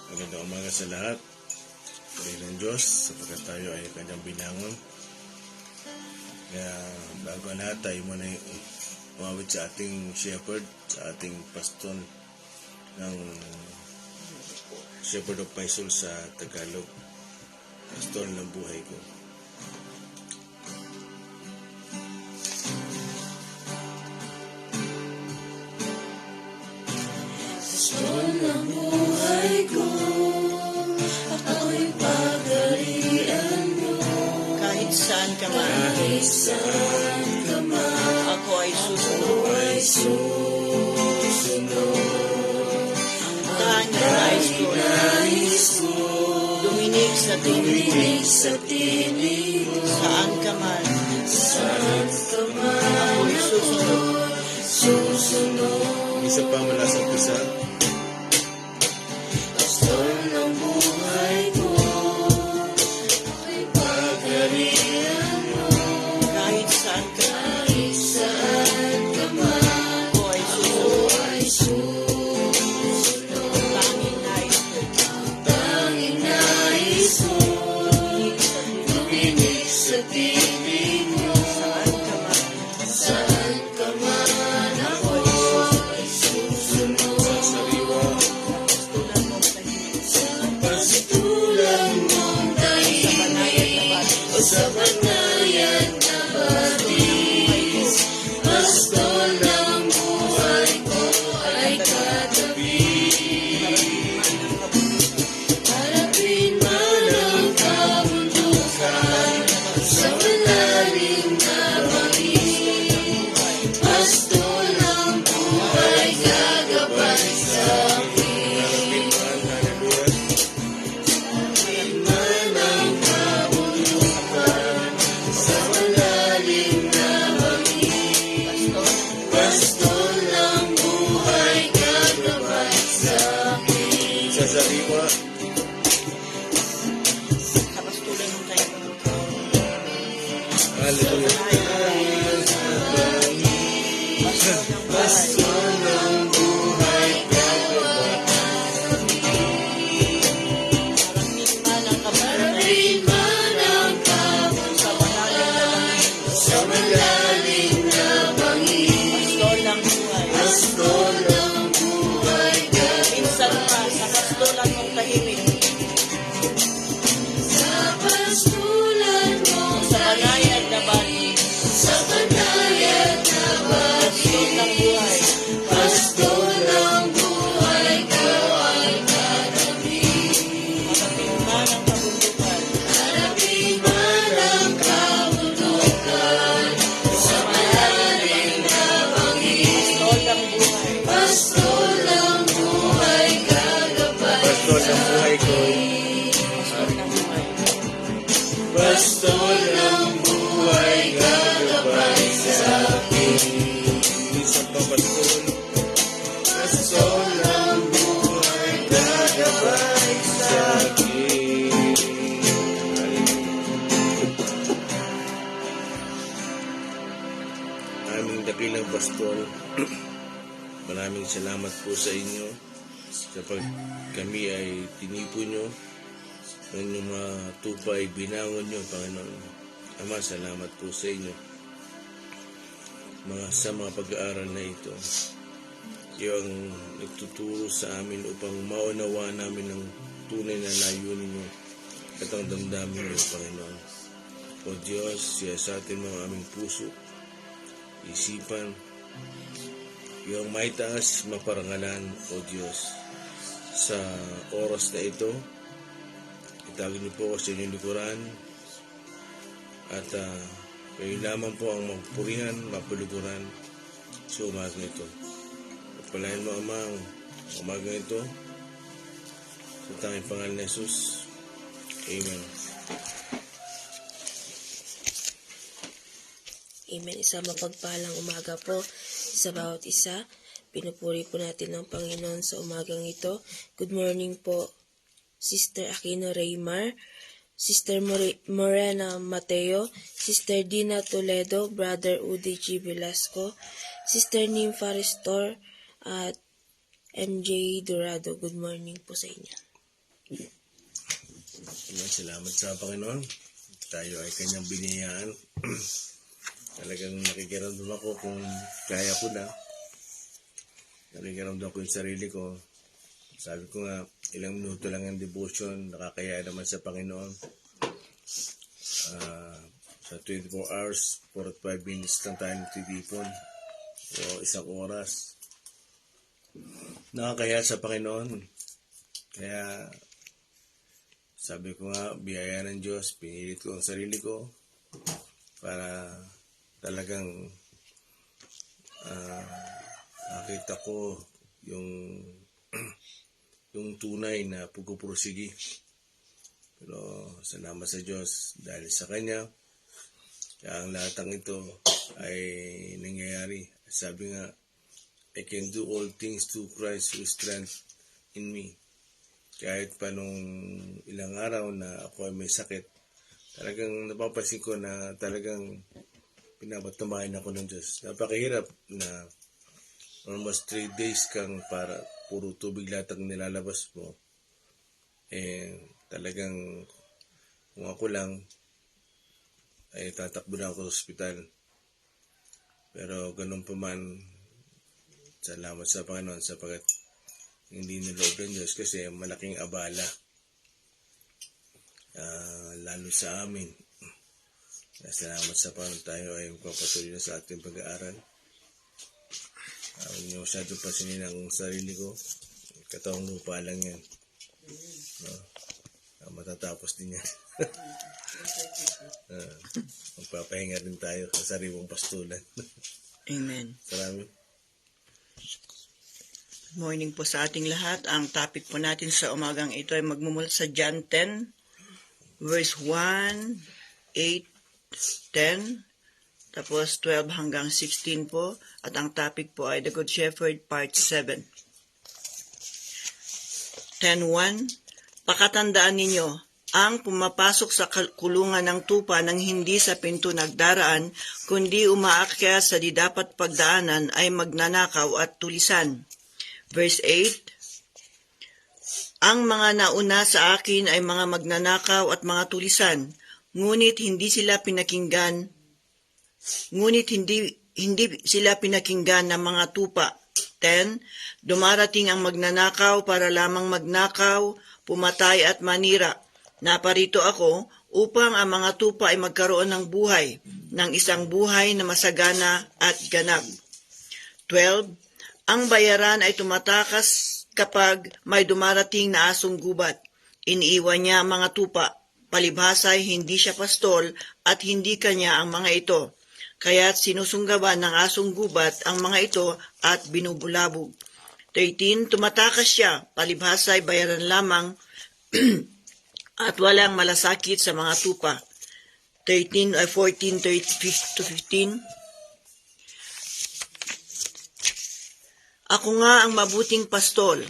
Magandang umaga sa lahat. Purihin ng Diyos sapagkat tayo ay kanyang binangon. Kaya bago lahat tayo muna umawit sa ating shepherd, sa ating pastor ng Shepherd of my soul sa Tagalog, pastor ng buhay ko. Pastor ng buhay ko, ako'y pagarian mo. Kahit saan ka man, Kahit saan ka man, ako ay susunod. Ang tanging nais ko, duminig sa tinig mo. Saan ka man, ako'y susunod. Isa pa mula sa umpisa. Pastor ng buhay ko, ako'y pagarian mo. Kahit saan ka man, Kahit saan ka man, ako ay susunod. ay susunod. Tanging nais ko, Tanging nais ko, tuminig sa tinig mo. saan ka man, Saan ka man, ako ay susunod. Sa sariwa, tulad mo sa hilig. Sa pastulan mong daig, o sa banayan na batis, pastor ng buhay ko ay katabi. Harapin man ang kabundukan, sa malalim na bangin, pastor ng buhay gagabay sa akin. harapin man, hallelujah. Man ang kabundukan, sa malalim na bangin, pastor ng buhay gagabay sa akin. Sa sariwa, Kapastulan mo tayo ng hallelujah. Pastor ng buhay gagabay. Harapin man ang kabuhay Harapin man ang kabundukan, sa malalim na bangin, pastor ng buhay. pastor ng buhay gagabay. Minsan pa, sa pastulan mong tahimik, Sa pastulan mo sa banayan na bali, sa banayan na pastor ng buhay. pastor ng buhay ko ay katabi. Harapin man ang kabundukan, Harapin man ang kabundukan, sa malalim na bangin, pastor ng buhay. pastor ng buhay gagabay. Pastor ng buhay ko, Pastor ng buhay. Pastor ng buhay gagabay sa akin. isa pa pastor, Pastor ng buhay gagabay sa akin. aming dakilang pastor. Maraming salamat po sa inyo sapag kami ay tinipo nyo ng inyong mga tupa ay binangon nyo, Panginoon. Ama, salamat po sa inyo sa mga pag-aaral na ito. Yung nagtuturo sa amin upang maunawa namin ang tunay na layunin nyo at ang damdamin nyo, Panginoon. O Diyos, siya sa atin mga aming puso, isipan, yung may taas maparangalan, O Diyos, sa oras na ito. Itagin niyo po ako sa inyong likuran at kayo lamang po ang magpurihan, mapuluguran sa umagang ito. Pagpalain mo, Ama, ang umagang ito sa tanging pangalan ni Jesus. Amen. Amen. Isang mapagpalang umaga po sa bawat isa. Pinupuri po natin ang Panginoon sa umagang ito. Good morning po, Sister Aquino Raymar, Sister Morena Mateo, Sister Dina Toledo, Brother Udi G. Velasco, Sister Nympha Restor, at MJ Dorado. Good morning po sa inyo. Salamat sa Panginoon. Tayo ay kanyang biniyayaan. Talagang nakikiramdam ako kung kaya ko na. Nakikiramdam ko yung sarili ko. Sabi ko nga, ilang minuto lang ang devotion, nakakaya naman sa Panginoon. Sa 24 hours, 45 minutes lang tayo nagtitipon. O isang oras. Nakakaya sa Panginoon. Kaya, sabi ko nga, biyaya ng Diyos, pinilit ko ang sarili ko para talagang nakita ko yung tunay na pagpupursigi. Pero salamat sa Diyos dahil sa Kanya, kaya ang lahat ng ito ay nangyayari. Sabi nga, I can do all things through Christ who strength in me. Kahit pa nung ilang araw na ako ay may sakit, talagang napapansin ko na talagang pinapatamahin ako ng Diyos. Napakahirap na almost 3 days kang para puro tubig lahat ang nilalabas mo. Talagang kung ako lang, ay tatakbo na ako sa ospital. Pero ganun pa man, salamat sa Panginoon sapagat hindi niloob ng Diyos kasi malaking abala. Lalo sa amin. Salamat sa Panginoon, tayo ay magpapatuloy na sa ating pag-aaral. Hindi nyo masyadong pasinin ang sarili ko. Katawang lupa lang yan. Matatapos din yan. Magpapahinga rin tayo sa sariwang pastulan. Amen. Salamat. Good morning po sa ating lahat. Ang topic po natin sa umagang ito ay magmumula sa John 10, verse 1, 8, 10, tapos 12 hanggang 16 po. At ang topic po ay The Good Shepherd, Part 7. 10.1. Pakatandaan ninyo, ang pumapasok sa kulungan ng tupa ng hindi sa pinto nagdaraan, kundi umaakyat sa di dapat pagdaanan ay magnanakaw at tulisan. Verse 8. Ang mga nauna sa akin ay mga magnanakaw at mga tulisan, ngunit hindi sila pinakinggan ng mga tupa. 10. Dumarating ang magnanakaw para lamang magnakaw, pumatay at manira. Naparito ako upang ang mga tupa ay magkaroon ng buhay, ng isang buhay na masagana at ganap. 12. Ang bayaran ay tumatakas kapag may dumarating na asong gubat. Iniiwan niya ang mga tupa. Palibhasay, hindi siya pastol at hindi kanya ang mga ito. Kaya't sinusunggaban ng asong gubat ang mga ito at binubulabog. 13. Tumatakas siya. Palibhasay, bayaran lamang at walang malasakit sa mga tupa. 14:15. Ako nga ang mabuting pastol.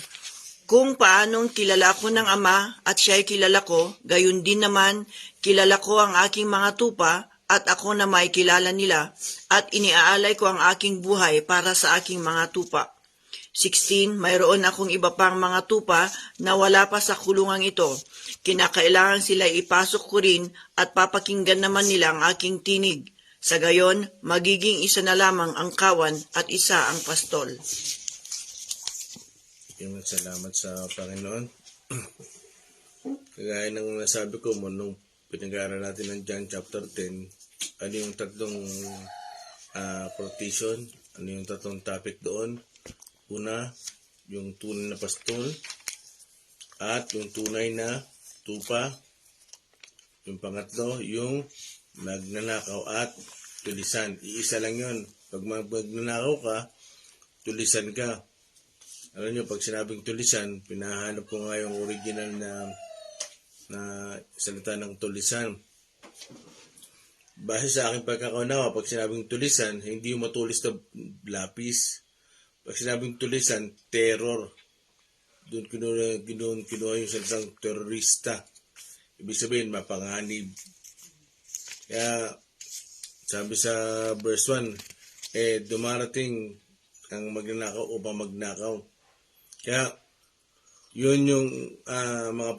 Kung paanong kilala ko ng Ama at siya'y kilala ko, gayon din naman kilala ko ang aking mga tupa at ako na may kilala nila at iniaalay ko ang aking buhay para sa aking mga tupa. 16. Mayroon akong iba pang mga tupa na wala pa sa kulungang ito. Kinakailangan sila ipasok ko rin at papakinggan naman nila ang aking tinig. Sa gayon, magiging isa na lamang ang kawan at isa ang pastol. Salamat sa Panginoon. Kagaya ng nasabi ko mo nung pinag-aaral natin ng John chapter 10, ano yung tatlong quotation, ano yung tatlong topic doon. Una, yung tunay na pastol at yung tunay na tupa. Yung pangatlo, yung magnanakaw at tulisan. Iisa lang yun. Pag magnanakaw ka, tulisan ka. Alam nyo, pag sinabing tulisan, pinahanap ko nga yung original na salita ng tulisan. Base sa aking pagkakaunawa, pag sinabing tulisan, hindi yung matulis na lapis. Pag sinabing tulisan, terror. Doon kinuha yung salitang terorista. Ibig sabihin, mapanganib. Kaya, sabi sa verse 1, dumarating ang magnanakaw upang magnakaw. Kaya, Yun yung mga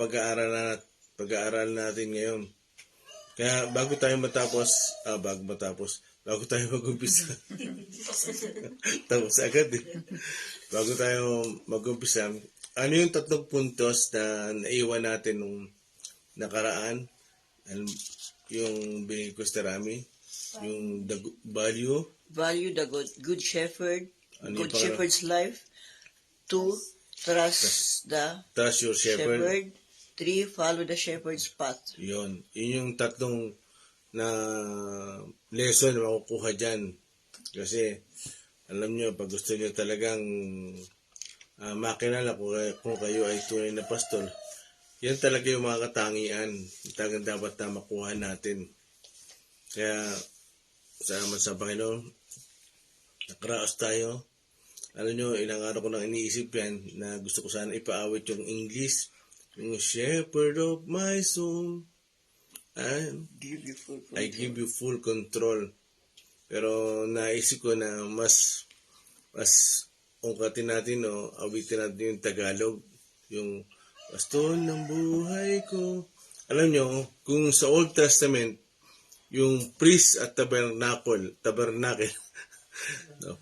pag-aaral natin ngayon. Kaya bago tayo mag-umpisa, tapos agad eh. Bago tayo mag-umpisa, ano yung 3 puntos na naiwan natin nung nakaraan? Yung binigay ko sa Rami, yung value, Value the good shepherd, Ano good yung shepherd's life. 2, trust the trust your shepherd. shepherd. 3, follow the shepherd's path. Yun yung 3 na lesson na makukuha dyan. Kasi, alam nyo, pag gusto nyo talagang makilala kung kayo ay tunay na pastor, yan talaga yung mga katangian. Talagang dapat na makuha natin. Kaya, salamat sa Panginoon. Nakaraos tayo. Alam nyo, ilang araw ko nang iniisip yan na gusto ko sana ipaawit yung English. Yung shepherd of my soul. I give you full control. Pero naisip ko na mas ungkatin natin, awitin natin yung Tagalog. Yung pastor ng buhay ko. Alam nyo, kung sa Old Testament, yung priest at tabernacle,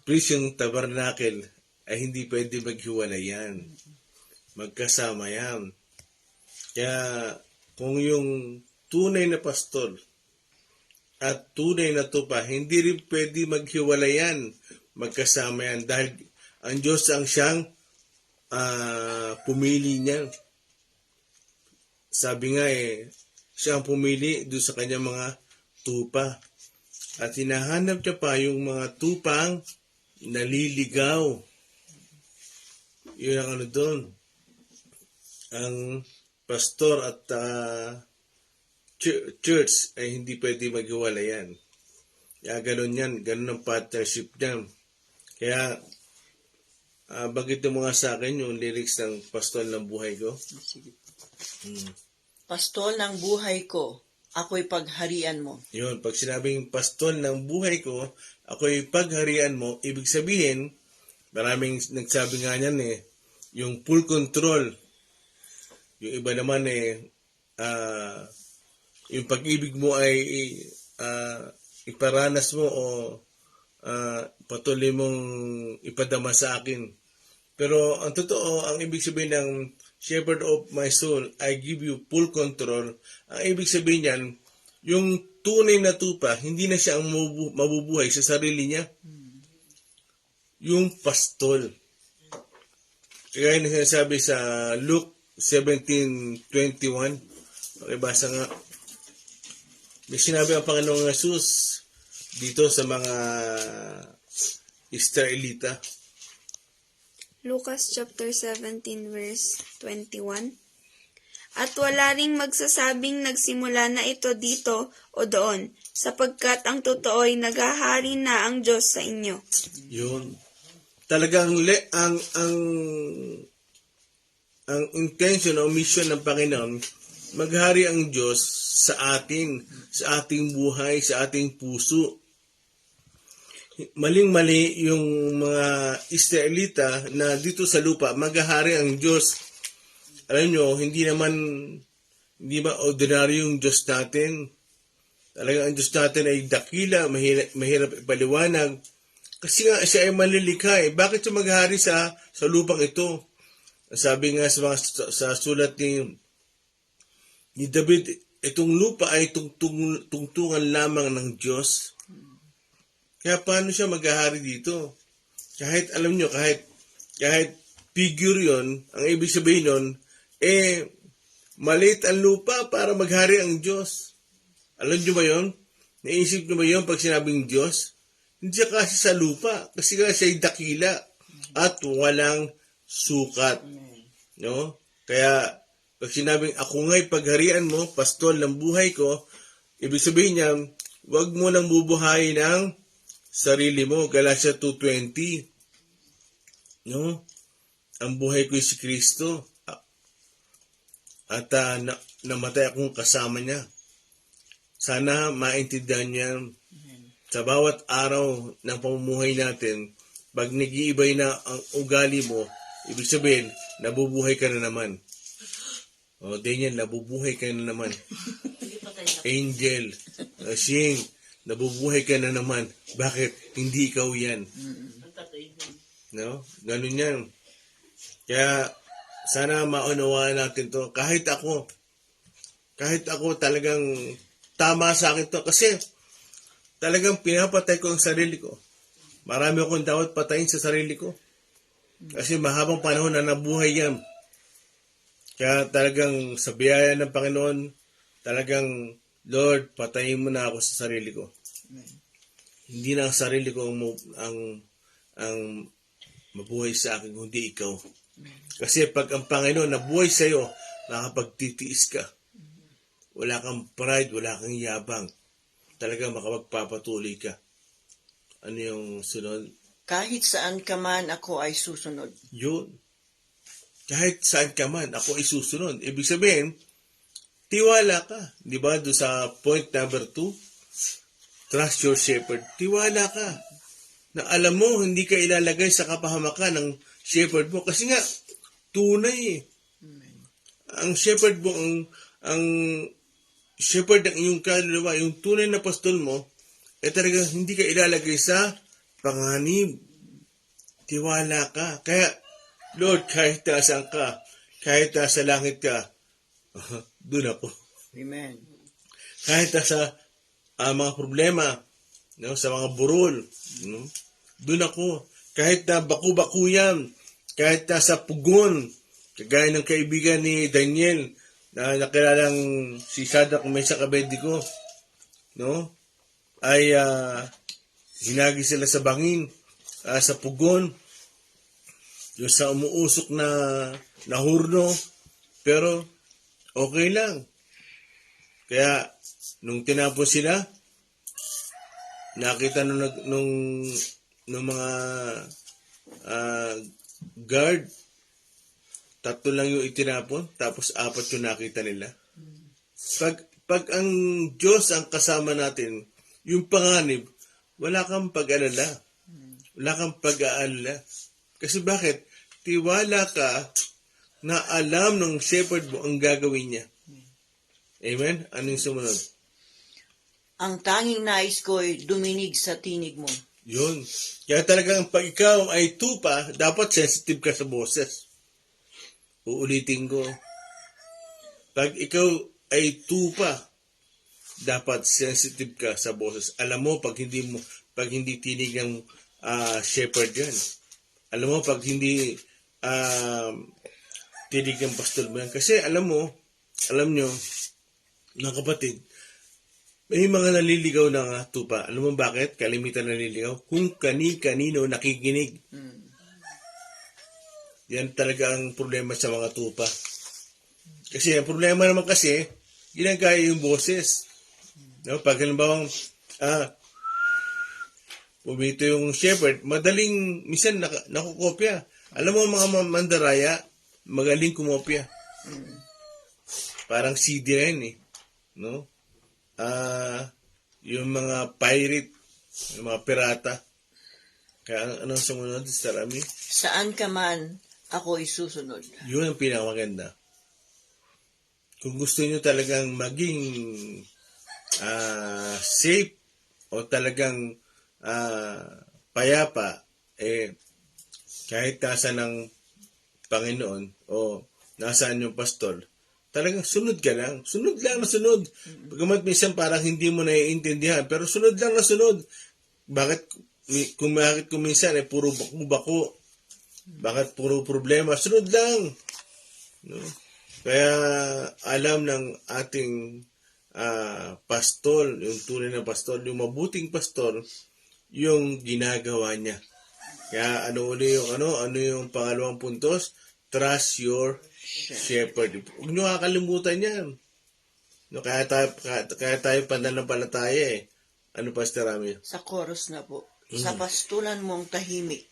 priest yung tabernacle, ay hindi pwede maghiwalay yan. Magkasama yan. Kaya, kung yung tunay na pastor at tunay na tupa, hindi rin pwede maghiwalay yan. Magkasama yan. Dahil ang Diyos ang siyang pumili niya. Sabi nga siya ang pumili doon sa kanyang mga tupa. At hinahanap niya pa yung mga tupang naliligaw. Yun ang doon. Ang pastor at church ay hindi pwede maghiwalay yan. Kaya ganun yan. Ganun ang partnership niya. Kaya, bagit mo nga sa akin yung lyrics ng Pastol ng Buhay Ko. Sige. Pastol ng buhay ko, ako'y pagharian mo. Yun, pag sinabing pastol ng buhay ko, ako'y pagharian mo, ibig sabihin, maraming nagsabi nga niyan yung full control. Yung iba naman yung pag-ibig mo ay iparanas mo o patuloy mong ipadama sa akin. Pero ang totoo, ang ibig sabihin ng shepherd of my soul, I give you full control. Ang ibig sabihin niyan, yung tunay na tupa, hindi na siya ang mabubuhay sa sarili niya. Yung pastol. Kaya yung sinasabi sa Luke 17:21, pakibasa nga, may sinabi ang Panginoong Jesus dito sa mga Israelita. Lucas chapter 17 verse 21. At wala ring magsasabing nagsimula na ito dito o doon, sapagkat ang totoo ay naghahari na ang Diyos sa inyo. Yun. Talagang ang intention o mission ng Panginoon, maghari ang Diyos sa atin, sa ating buhay, sa ating puso. Maling-mali yung mga Israelita na dito sa lupa, maghahari ang Diyos. Alam nyo, hindi ba ordinary yung Diyos natin? Talagang ang Diyos natin ay dakila, mahirap ipaliwanag. Kasi nga siya ay malilikha. Bakit siya maghahari sa lupang ito? Sabi nga sa sulat ni David, itong lupa ay tungtungan lamang ng Diyos. Kaya paano siya maghahari dito? Kahit, alam nyo, kahit figure yon, ang ibig sabihin nun, maliit ang lupa para maghari ang Diyos. Alam nyo ba yon? Naisip nyo ba yon pag sinabing Diyos? Hindi siya kasi sa lupa, kasi nga siya ay dakila at walang sukat. No? Kaya, pag sinabing ako nga'y pagharian mo, pastol ng buhay ko, ibig sabihin niya, huwag mo nang bubuhayin ng sarili mo. Galatia 2:20. No? Ang buhay ko ay si Kristo. At namatay akong kasama niya. Sana maintindihan niya sa bawat araw ng pamumuhay natin, pag nag-iibay na ang ugali mo, ibig sabihin, nabubuhay ka na naman. O, Daniel, nabubuhay ka na naman. Angel, Shing, nabubuhay ka na naman. Bakit? Hindi ikaw yan. No? Ganun yan. Kaya, sana maunawaan natin to. Kahit ako talagang tama sa akin to. Kasi, talagang pinapatay ko ang sarili ko. Marami akong dapat patayin sa sarili ko. Kasi mahabang panahon na nabuhay yan. Kaya talagang sa biyaya ng Panginoon, talagang, Lord, patayin mo na ako sa sarili ko. Hindi na ang sarili ko ang mabuhay sa akin, kundi ikaw. Kasi pag ang Panginoon nabuhay sa iyo, nakapagtitiis ka. Wala kang pride, wala kang yabang. Talagang makapagpapatuloy ka. Ano yung sunod? Kahit saan ka man, ako ay susunod. Yun. Kahit saan ka man, ako ay susunod. Ibig sabihin, tiwala ka. Di ba? Doon sa point number 2, trust your shepherd. Tiwala ka. Na alam mo, hindi ka ilalagay sa kapahamakan ng shepherd mo. Kasi nga, tunay eh. Ang shepherd mo, ang shepherd ng iyong kaluluwa, yung tunay na pastol mo, talagang hindi ka ilalagay sa panganib. Tiwala ka. Kaya, Lord, kahit nasaan ka, kahit nasa langit ka, doon ako. Amen. Kahit nasa mga problema, no, sa mga burol, no, doon ako. Kahit na baku-baku yan, kahit nasa pugon, kagaya ng kaibigan ni Daniel, na nakilalang si Shadrach, Meshach, Abednego, no, ay hinagi sila sa bangin, sa pugon, yung sa umuusok na hurno, pero okay lang. Kaya, nung tinapos sila, nakita nung mga guard, 3 lang yung itinapon, tapos 4 yung nakita nila. Pag ang Diyos ang kasama natin, yung panganib, wala kang pag-alala. Wala kang pag-aalala. Kasi bakit? Tiwala ka na alam ng shepherd mo ang gagawin niya. Amen? Ano yung sumunod? Ang tanging nais ko'y duminig sa tinig mo. Yun. Kaya talagang pag ikaw ay tupa, dapat sensitive ka sa boses. Uulitin ko. Pag ikaw ay tupa, dapat sensitive ka sa boses. Alam mo, pag hindi tinig ng shepherd yan. Alam mo, pag hindi tinig ng pastol mo yan. Kasi alam nyo, mga kapatid, may mga naliligaw na tupa. Alam mo bakit? Kalimitan naliligaw. Kung kani-kanino nakikinig. Yan talaga ang problema sa mga tupa. Kasi ang problema naman kasi, ginagaya yung boses. No? Pag halimbawa, pumito yung shepherd, madaling, minsan nakukopya. Alam mo mga mandaraya, magaling kumopya. Parang CD rin eh. No? Yung mga pirate, yung mga pirata. Kaya anong sumunod sa Rami? Saan ka man, ako isusunod. Yun ang pinakamaganda. Kung gusto nyo talagang maging safe o talagang payapa, kahit nasa ng Panginoon o nasaan yung pastol, talagang sunod ka lang. Sunod lang na sunod. Pagamat minsan parang hindi mo naiintindihan, pero sunod lang na sunod. Bakit kung minsan puro bako-bako, bakit puro problema? Sunod lang. No? Kaya alam ng ating pastol, yung tunay na pastol, yung mabuting pastol, yung ginagawa niya. Kaya ano yung pangalawang puntos? Trust your shepherd. Huwag nyo kakalimutan yan. No, kaya tayo pananampalataya eh. Ano, Pastor Rami? Sa chorus na po. Sa pastulan mong tahimik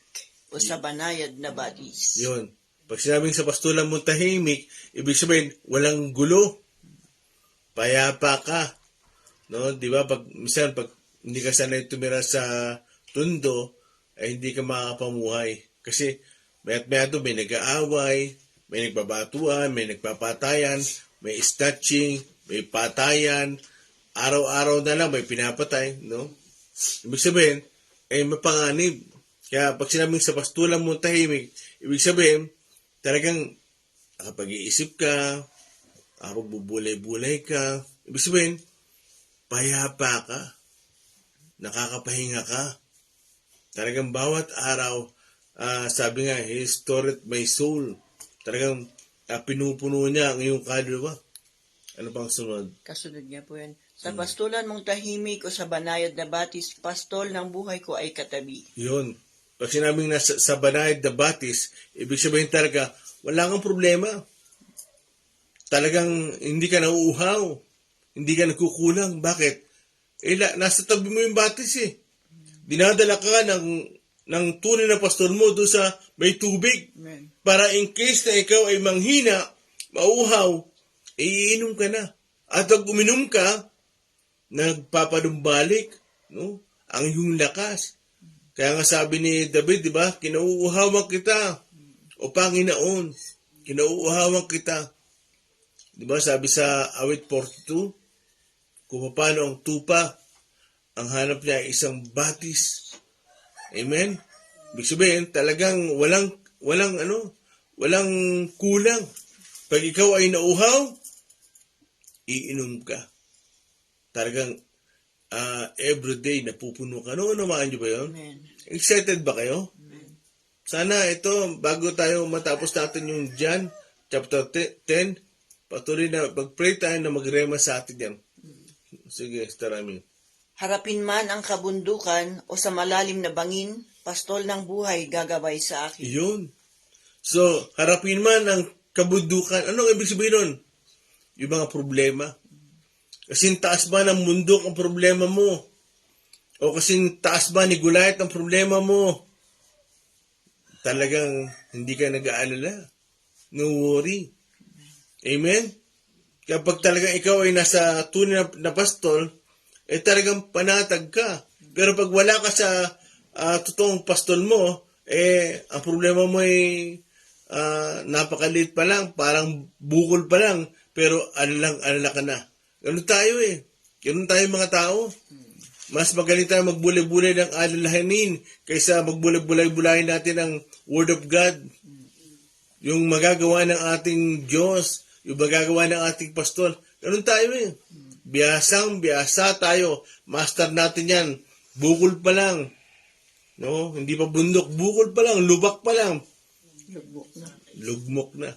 o sa banayad na batis. Yun. Pag sinabing sa pastulan mong tahimik, ibig sabihin, walang gulo. Payapa ka. No, di ba? Pag hindi ka sanay tumira sa tundo, ay hindi ka makakapamuhay. Kasi, may nag-aaway, may nagbabatuan, may nagpapatayan, may snatching, may patayan, araw-araw na lang may pinapatay, no? Ibig sabihin, mapanganib. Kaya pag sinabing sa pastulan mo tahimik, ibig sabihin, talagang nakapag-iisip ka, bubulay-bulay ka, ibig sabihin, payapa ka, nakakapahinga ka. Talagang bawat araw, sabi nga, He restored my soul. Talagang pinupuno niya ang iyong kaluluwa. Ano pang sunod? Kasunod niya po yan. Sa pastulan mong tahimik o sa banayad na batis, pastol ng buhay ko ay katabi. Yun. Pag sinabing sa banayad na batis, ibig sabihin talaga, wala kang problema. Talagang hindi ka nauuhaw. Hindi ka nagkukulang. Bakit? Nasa tabi mo yung batis eh. Dinadala ka ng tunay na pastor mo doon sa may tubig. Amen. Para in case na ikaw ay manghina, mauhaw, iinom ka na. At pag uminom ka, nagpapadumbalik, no? Ang iyong lakas. Kaya nga sabi ni David, di ba? Kinauuhawan kita. O Panginoon, kinauuhawan kita. Di ba? Sabi sa awit 42, kung paano ang tupa, ang hanap niya ay isang batis. Amen? Ibig sabihin, talagang walang kulang. Pag ikaw ay nauhaw, iinom ka. Talagang everyday napupuno ka. Ano naman nyo ba yun? Amen. Excited ba kayo? Amen. Sana ito, bago tayo matapos natin yung John, chapter 10, patuloy na mag-pray tayo na magrema sa atin yan. Sige, Sister Ami. Harapin man ang kabundukan o sa malalim na bangin, pastol ng buhay gagabay sa akin. Yun. So, harapin man ang kabundukan. Anong ibig sabihin nun? Yung mga problema. Kasing taas ba ng mundo ang problema mo? O kasing taas ba ni Goliath ang problema mo? Talagang hindi ka nag-aalala. No worry. Amen? Kapag talagang ikaw ay nasa tunay na pastol, talagang panatag ka. Pero pag wala ka sa totoong pastol mo, ang problema mo ay napakaliit pa lang, parang bukol pa lang, pero alala ka na. Ganun tayo eh. Ganun tayo mga tao. Mas magaling tayo magbulay-bulay ng alalahanin kaysa magbulay-bulay natin ang Word of God. Yung magagawa ng ating Diyos, yung magagawa ng ating pastol. Ganun tayo eh. Biyasa tayo. Master natin yan. Bukol pa lang. No? Hindi pa bundok. Bukol pa lang. Lubak pa lang. Lugmok na.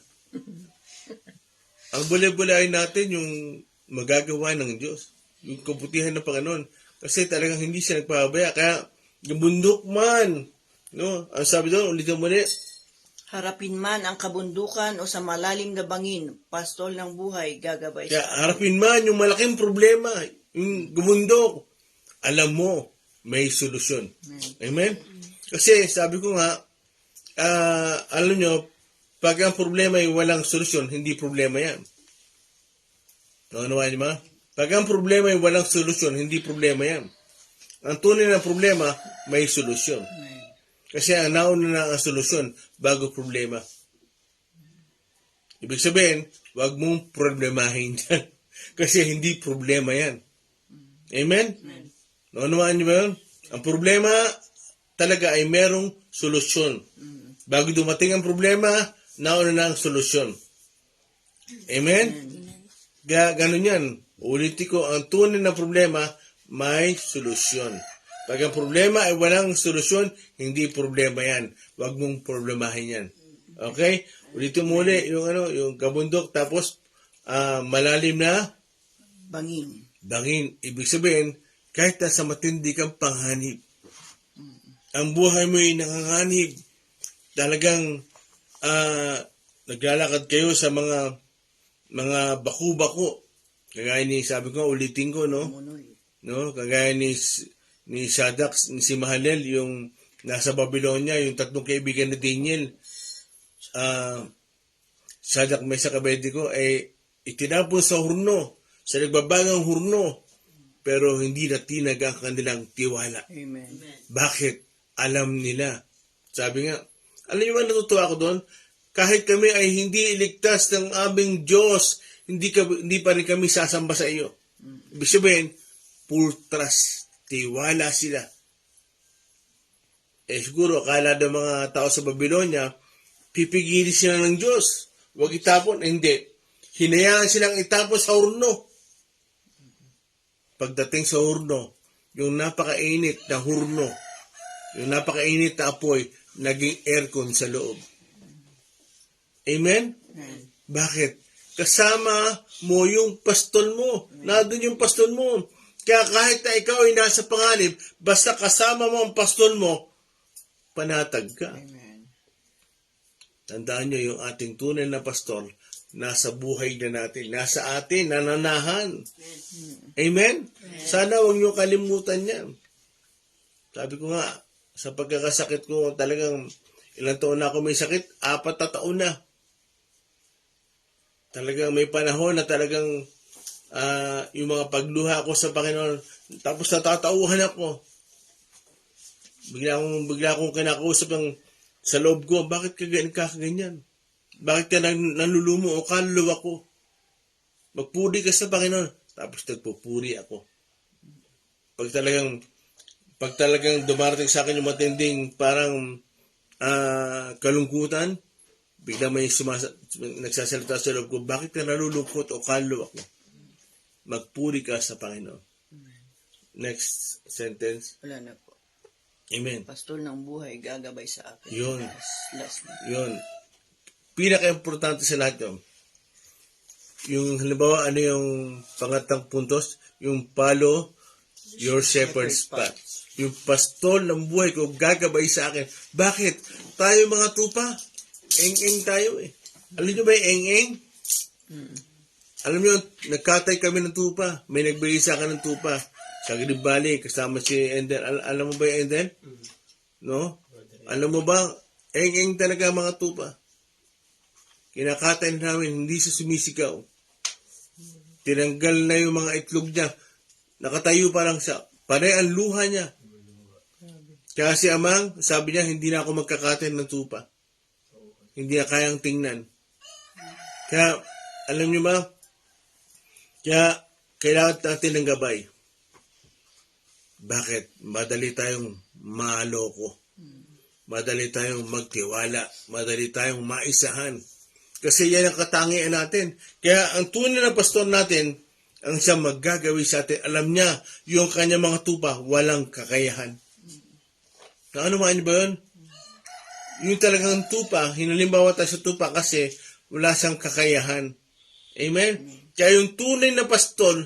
Ang bulay-bulay natin yung magagawa ng Diyos. Yung kabutihan ng Panginoon. Kasi talagang hindi siya nagpapabaya. Kaya, yung bundok man. No? Ang sabi doon, ulitin mo ulit. Harapin man ang kabundukan o sa malalim na bangin, pastol ng buhay gagabay Kaya sa akin. harapin man yung malaking problema. Yung bundok. Alam mo, may solusyon. Amen? Kasi sabi ko nga, alam nyo, pag ang problema ay walang solusyon, hindi problema yan. Nakunawa niyo ba? Pag ang problema ay walang solusyon, hindi problema yan. Ang tunay na problema, may solusyon. Kasi ang nauna na ang solusyon bago problema. Ibig sabihin, wag mong problemahin yan. Kasi hindi problema yan. Amen? Nakunawa niyo ba yun? Ang problema talaga ay merong solusyon. Bago dumating ang problema, nauna na ang solusyon. Amen? Ganun yan. Ulitin ko, ang tunay na problema, may solusyon. Pag ang problema ay walang solusyon, hindi problema yan. Huwag mong problemahin yan. Okay? Ulitin mo ulit yung kabundok, tapos malalim na bangin. Ibig sabihin, kahit nasa matindi kang panghanib, ang buhay mo ay nanganganib. Talagang naglalakad kayo sa mga baku-bako. Kagaya ni, sabi ko, ulitin ko, no? Kagaya ni Shadrach, ni si Mahalel, yung nasa Babylonia, yung tatlong kaibigan ni Daniel. Shadrach, Meshach, Abednego, itinapon sa hurno, sa nagbabagang hurno, pero hindi natinag ang kanilang tiwala. Amen. Bakit? Alam nila. Sabi nga, alam niyo ba natutuwa ako doon? kahit kami ay hindi iligtas ng aming Diyos, hindi pa rin kami sasamba sa iyo. Ibig sabihin, full trust, tiwala sila. Siguro, akala ng mga tao sa Babylonia, pipigilin sila ng Diyos. Huwag itapon. Hindi. Hinayaan silang itapon sa hurno. Pagdating sa hurno, yung napakainit na hurno, yung napakainit na apoy, naging aircon sa loob. Amen? Bakit? Kasama mo yung pastol mo. Nandun yung pastol mo. Kaya kahit na ikaw ay nasa panganib, basta kasama mo ang pastol mo, panatag ka. Amen. Tandaan nyo yung ating tunay na pastor, nasa buhay na natin, nasa atin, nananahan. Amen? Sana huwag nyo kalimutan yan. Sabi ko nga, sa pagkakasakit ko, talagang ilang taon na ako may sakit, 4 na taon na. Talagang may panahon na talagang yung mga pagluha ko sa Panginoon, tapos natatauhan ako. Bigla akong kinakausap ng sa loob ko, bakit ka ganyan? Bakit ka nalulumo o kaluluwa ko? Magpuri ka sa Panginoon. Tapos nagpupuri ako. Pag talagang dumarating sa akin yung matinding parang kalungkutan, bigla may nagsasalita sa loob ko, bakit ka nalulungkot o kaluluwa ko? Magpuri ka sa Panginoon. Next sentence. Wala na po. Amen. Pastol ng buhay, gagabay sa akin. Yun. Last na. Yun. Pinaka-importante sa lahat yun. Yung halimbawa, ano yung pangatang puntos? Yung follow your shepherd's path. Yung pastol ng buhay ko, gagabay sa akin. Bakit? Tayo mga tupa, eng-eng tayo eh. Alam nyo ba yung eng-eng? Alam nyo, nagkatay kami ng tupa. May nagbigay sa akin ng tupa. Sa Gribali, kasama si Ender. Alam mo ba yung Ender? No? Alam mo ba, eng-eng talaga mga tupa. Kinakatay namin, hindi siya sumisigaw. Tinanggal na yung mga itlog niya. Nakatayo pa lang siya. Panay ang luha niya. Kaya si Amang, sabi niya, hindi na ako magkakatay ng tupa. Hindi na kayang tingnan. Kaya, alam niyo ba, kaya kailangan natin ng gabay. Bakit? Madali tayong maloko. Madali tayong magtiwala. Madali tayong maisahan. Kasi yan ang katangian natin. Kaya ang tunay na pastor natin, ang siya maggagawi sa atin, alam niya, yung kanya mga tupa, walang kakayahan. Ano ba yun? Yung talagang tupa, hinalimbawa tayo sa tupa kasi wala siyang kakayahan. Amen? Kaya yung tunay na pastor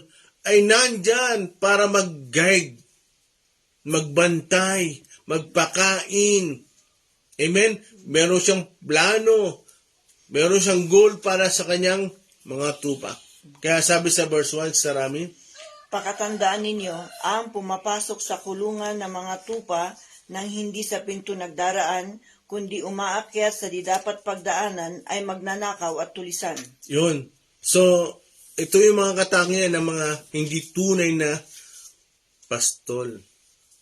ay nandyan para mag-guide, magbantay, magpakain. Amen? Meron siyang plano. Meron siyang goal para sa kanyang mga tupa. Kaya sabi sa verse 1 sa Rami, Pakatandaan ninyo, ang pumapasok sa kulungan ng mga tupa nang hindi sa pinto nagdaraan, kundi umaakyat sa di dapat pagdaanan ay magnanakaw at tulisan. yun. So, ito yung mga katangian ng mga hindi tunay na pastol.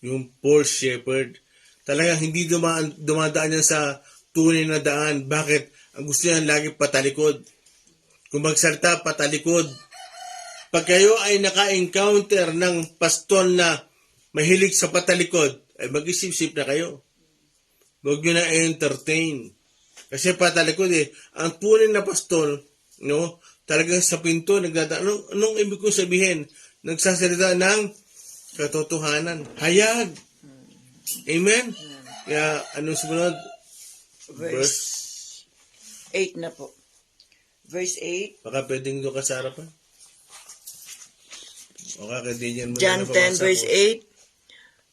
Yung false shepherd. Talagang hindi dumadaan yan sa tunay na daan. Bakit? Ang gusto niya lagi patalikod. Kung magsalita, patalikod. Pag kayo ay naka-encounter ng pastol na mahilig sa patalikod, ay mag-isip-isip na kayo. Huwag nyo na entertain. Kasi patalikod eh. Ang tunay na pastol, no, talagang sa pinto, nagdadaan. Anong ibig kong sabihin? Nagsasalita ng katotohanan. Hayag. Amen? Kaya, anong sumunod? Verse 8 na po. Verse 8. Baka pwedeng doon ka sa harapan. O kakadinyan mo John 10 verse 8.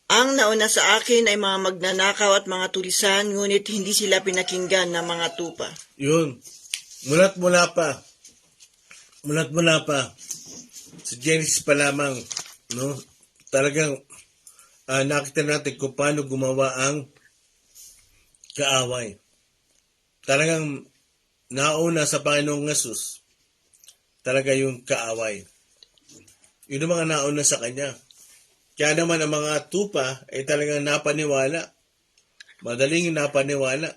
Ang nauna sa akin ay mga magnanakaw at mga tulisan, ngunit hindi sila pinakinggan ng mga tupa. Yun. Mulat mula pa. Sa Genesis pa lamang, no? Talagang nakita natin kung paano gumawa ang kaaway. Talagang nauna sa Panginoong Yesus. Talaga yung kaaway. Yun ang mga nauna sa Kanya. Kaya naman ang mga tupa ay talagang napaniwala. Madaling napaniwala.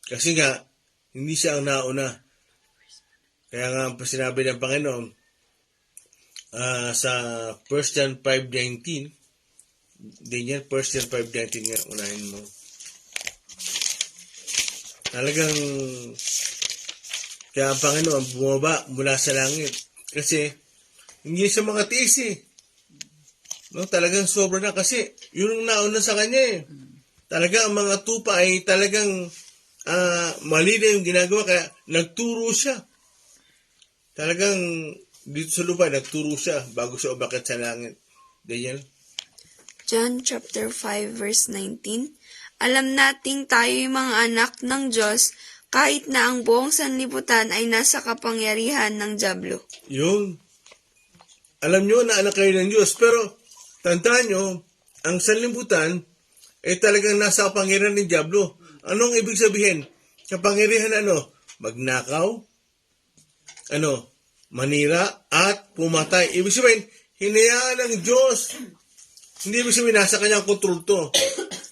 Kasi nga, hindi siya ang nauna. Kaya nga sinabi ng Panginoon sa 1 John 5:19, din yan, 1 John 5:19 nga, unahin mo. Talagang, kaya ang Panginoon bumaba mula sa langit. Kasi, hindi siya makatiis eh. No, talagang sobra na kasi, yun ang nauna sa kanya eh. Talaga ang mga tupa ay talagang mali na yung ginagawa, kaya nagturo siya. Talagang dito sa lupa, nagturo siya bago siya umakyat sa langit. Daniel? John chapter 5 verse 19. Alam nating tayo yung mga anak ng Diyos kahit na ang buong sanlibutan ay nasa kapangyarihan ng dyablo. Yun. Alam nyo na anak kayo ng Diyos, pero tandaan nyo, ang sanlibutan ay talagang nasa kapangyarihan ng dyablo. Anong ibig sabihin? Kapangyarihan ano? Magnakaw, manira, at pumatay. Ibig sabihin, hinayaan ng Diyos. Hindi ibig sabihin, nasa kanyang kontrol to.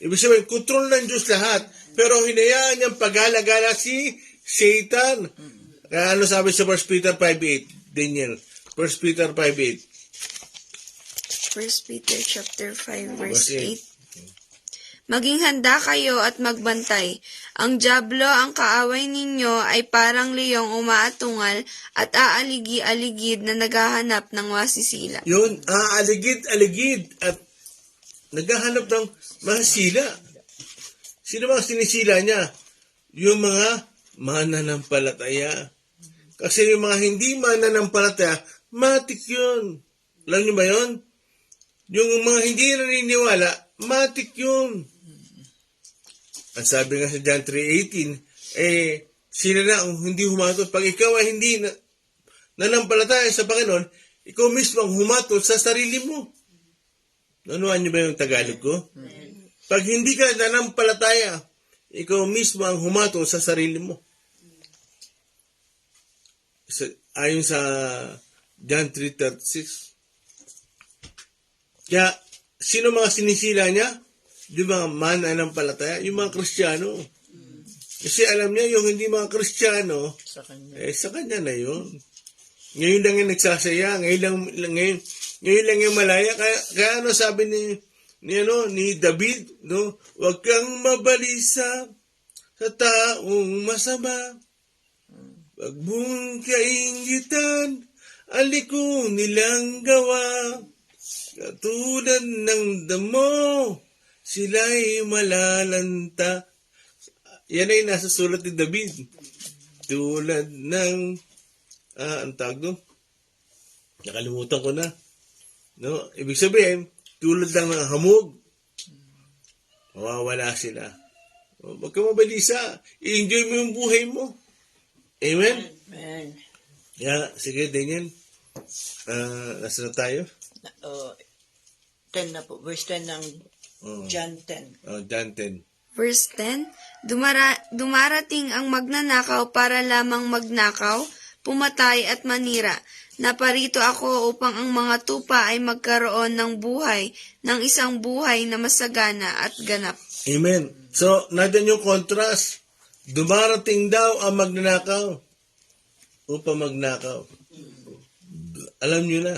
Ibig sabihin, kontrol ng Diyos lahat. Pero hinayaan niyang pag-alagala si Satan. Kaya ano sabi sa 1 Peter 5:8, Daniel? 1 Peter 5:8. 1 Peter chapter 5 verse Verse 8. Maging handa kayo at magbantay. Ang dyablo, ang kaaway ninyo, ay parang leyong umaatungal at aaligi-aligid na naghahanap ng masisila. Yun, aaligid-aligid at naghahanap ng masila. Sino mga sinisila niya? Yung mga mananampalataya. Kasi yung mga hindi mananampalataya, matik yun. Alam niyo ba yun? Yung mga hindi naniniwala, matik yun. Ang sabi nga sa John 3:18, sila na ang hindi humatol. Pag ikaw ay hindi nanampalataya sa Panginoon, ikaw mismo ang humatol sa sarili mo. Nanuhan niyo ba yung Tagalog ko? Pag hindi ka nanampalataya, ikaw mismo ang humatol sa sarili mo. Ayon sa John 3:36. Kaya, sino mga sinisila niya? Yung mga mananampalataya, yung mga Kristiyano. Kasi alam niya, yung hindi mga Kristiyano, sa kanya na yun. Ngayon lang yung nagsasaya, ngayon lang yung malaya. Kaya ano sabi ni David, no? Huwag kang mabalisa sa taong masama. Huwag mong kaingitan, aliko nilang gawa. Katulad ng damo, sila'y malalanta. Yan ay nasa sulat ni David. Tulad ng, ang tawag doon? Nakalimutan ko na. No? Ibig sabihin, tulad lang ng hamog, mawawala sila. Huwag ka mabalisa. I-enjoy mo yung buhay mo. Amen? Amen. Sige, Daniel. Nasa na tayo? 10 na po. Verse 10 ng John 10. John 10. Verse 10, dumarating ang magnanakaw para lamang magnakaw, pumatay at manira. Naparito ako upang ang mga tupa ay magkaroon ng buhay, ng isang buhay na masagana at ganap. Amen. So, nandiyan yung contrast. Dumarating daw ang magnanakaw upang magnakaw. Alam nyo na.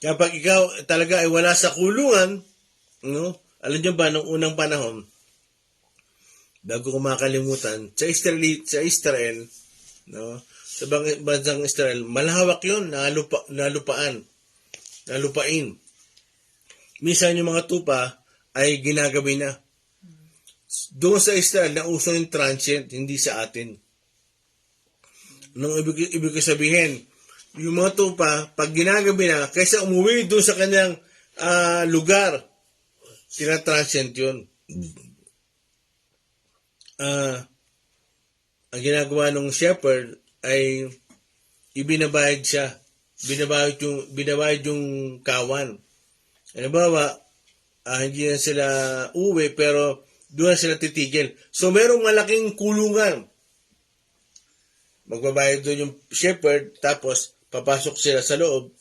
Kapag ikaw talaga ay wala sa kulungan, no? Alam niyo ba, nung unang panahon, bago ko makalimutan, sa Israel, no? Sa bansang Israel, malawak yun, nalupain. Minsan yung mga tupa ay ginagabi na. Doon sa Israel, nauso yung transient, hindi sa atin. Nung ibig sabihin, yung mga tupa, pag ginagabi na, kaysa umuwi doon sa kanyang lugar, tinatransient yun. Ang ginagawa ng shepherd ay ibinabayad siya. Binabayad yung kawan. Halimbawa, hindi na sila uwi pero doon na sila titigil. So, merong malaking kulungan. Magbabayad doon yung shepherd, tapos papasok sila sa loob.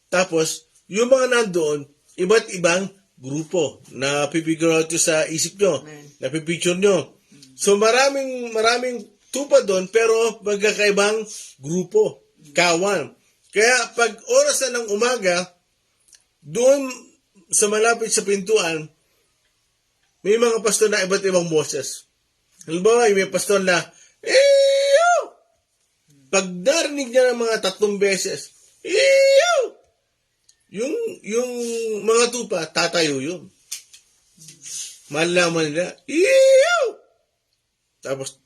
Tapos, yung mga nandoon, iba't ibang grupo. Napipigure out nyo sa isip nyo. Napipicture nyo. So maraming tupa doon pero magkakaibang grupo. Kawan. Kaya pag oras na ng umaga, doon sa malapit sa pintuan, may mga pastor na iba't ibang boses. Halimbawa, may pastor na, Eeeew! Pag narinig niya ng mga 3 beses, Eeeew! Yung mga tupa, tatayo yun. Malalaman nila, Eeeew! Tapos,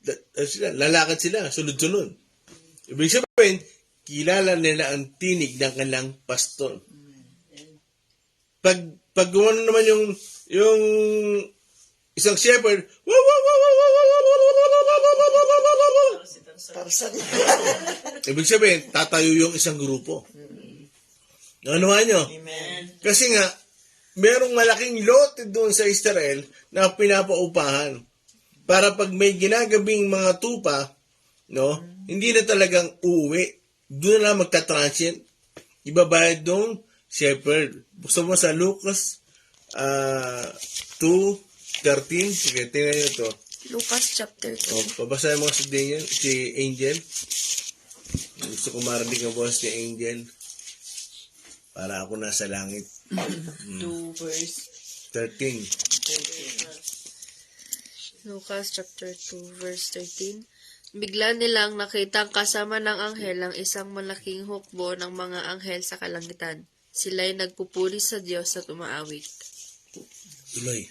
lalakad sila, sunod-sunod. Ibig sabihin, kilala nila ang tinig ng kanilang pastor. Pag gumano naman yung isang shepherd, ibig sabihin, tatayo yung isang grupo. Nanuhan nyo? Kasi nga, merong malaking lote doon sa Israel na pinapaupahan. Para pag may ginagabing mga tupa, no, hindi na talagang uuwi. Doon na lang magta-transient. Ibabayad doon, shepherd. Buksan mo sa Lucas 2:13. Sige, tingnan nyo ito. Lucas chapter 2. Pabasahin mo si Angel. Gusto ko marinig ang boses ni Angel. Para ako nasa langit. 2 verse 13. Lucas chapter 2 verse 13. Bigla nilang nakitang kasama ng anghel ang isang malaking hukbo ng mga anghel sa kalangitan. Sila'y nagpupuri sa Diyos at umaawit. Tuloy.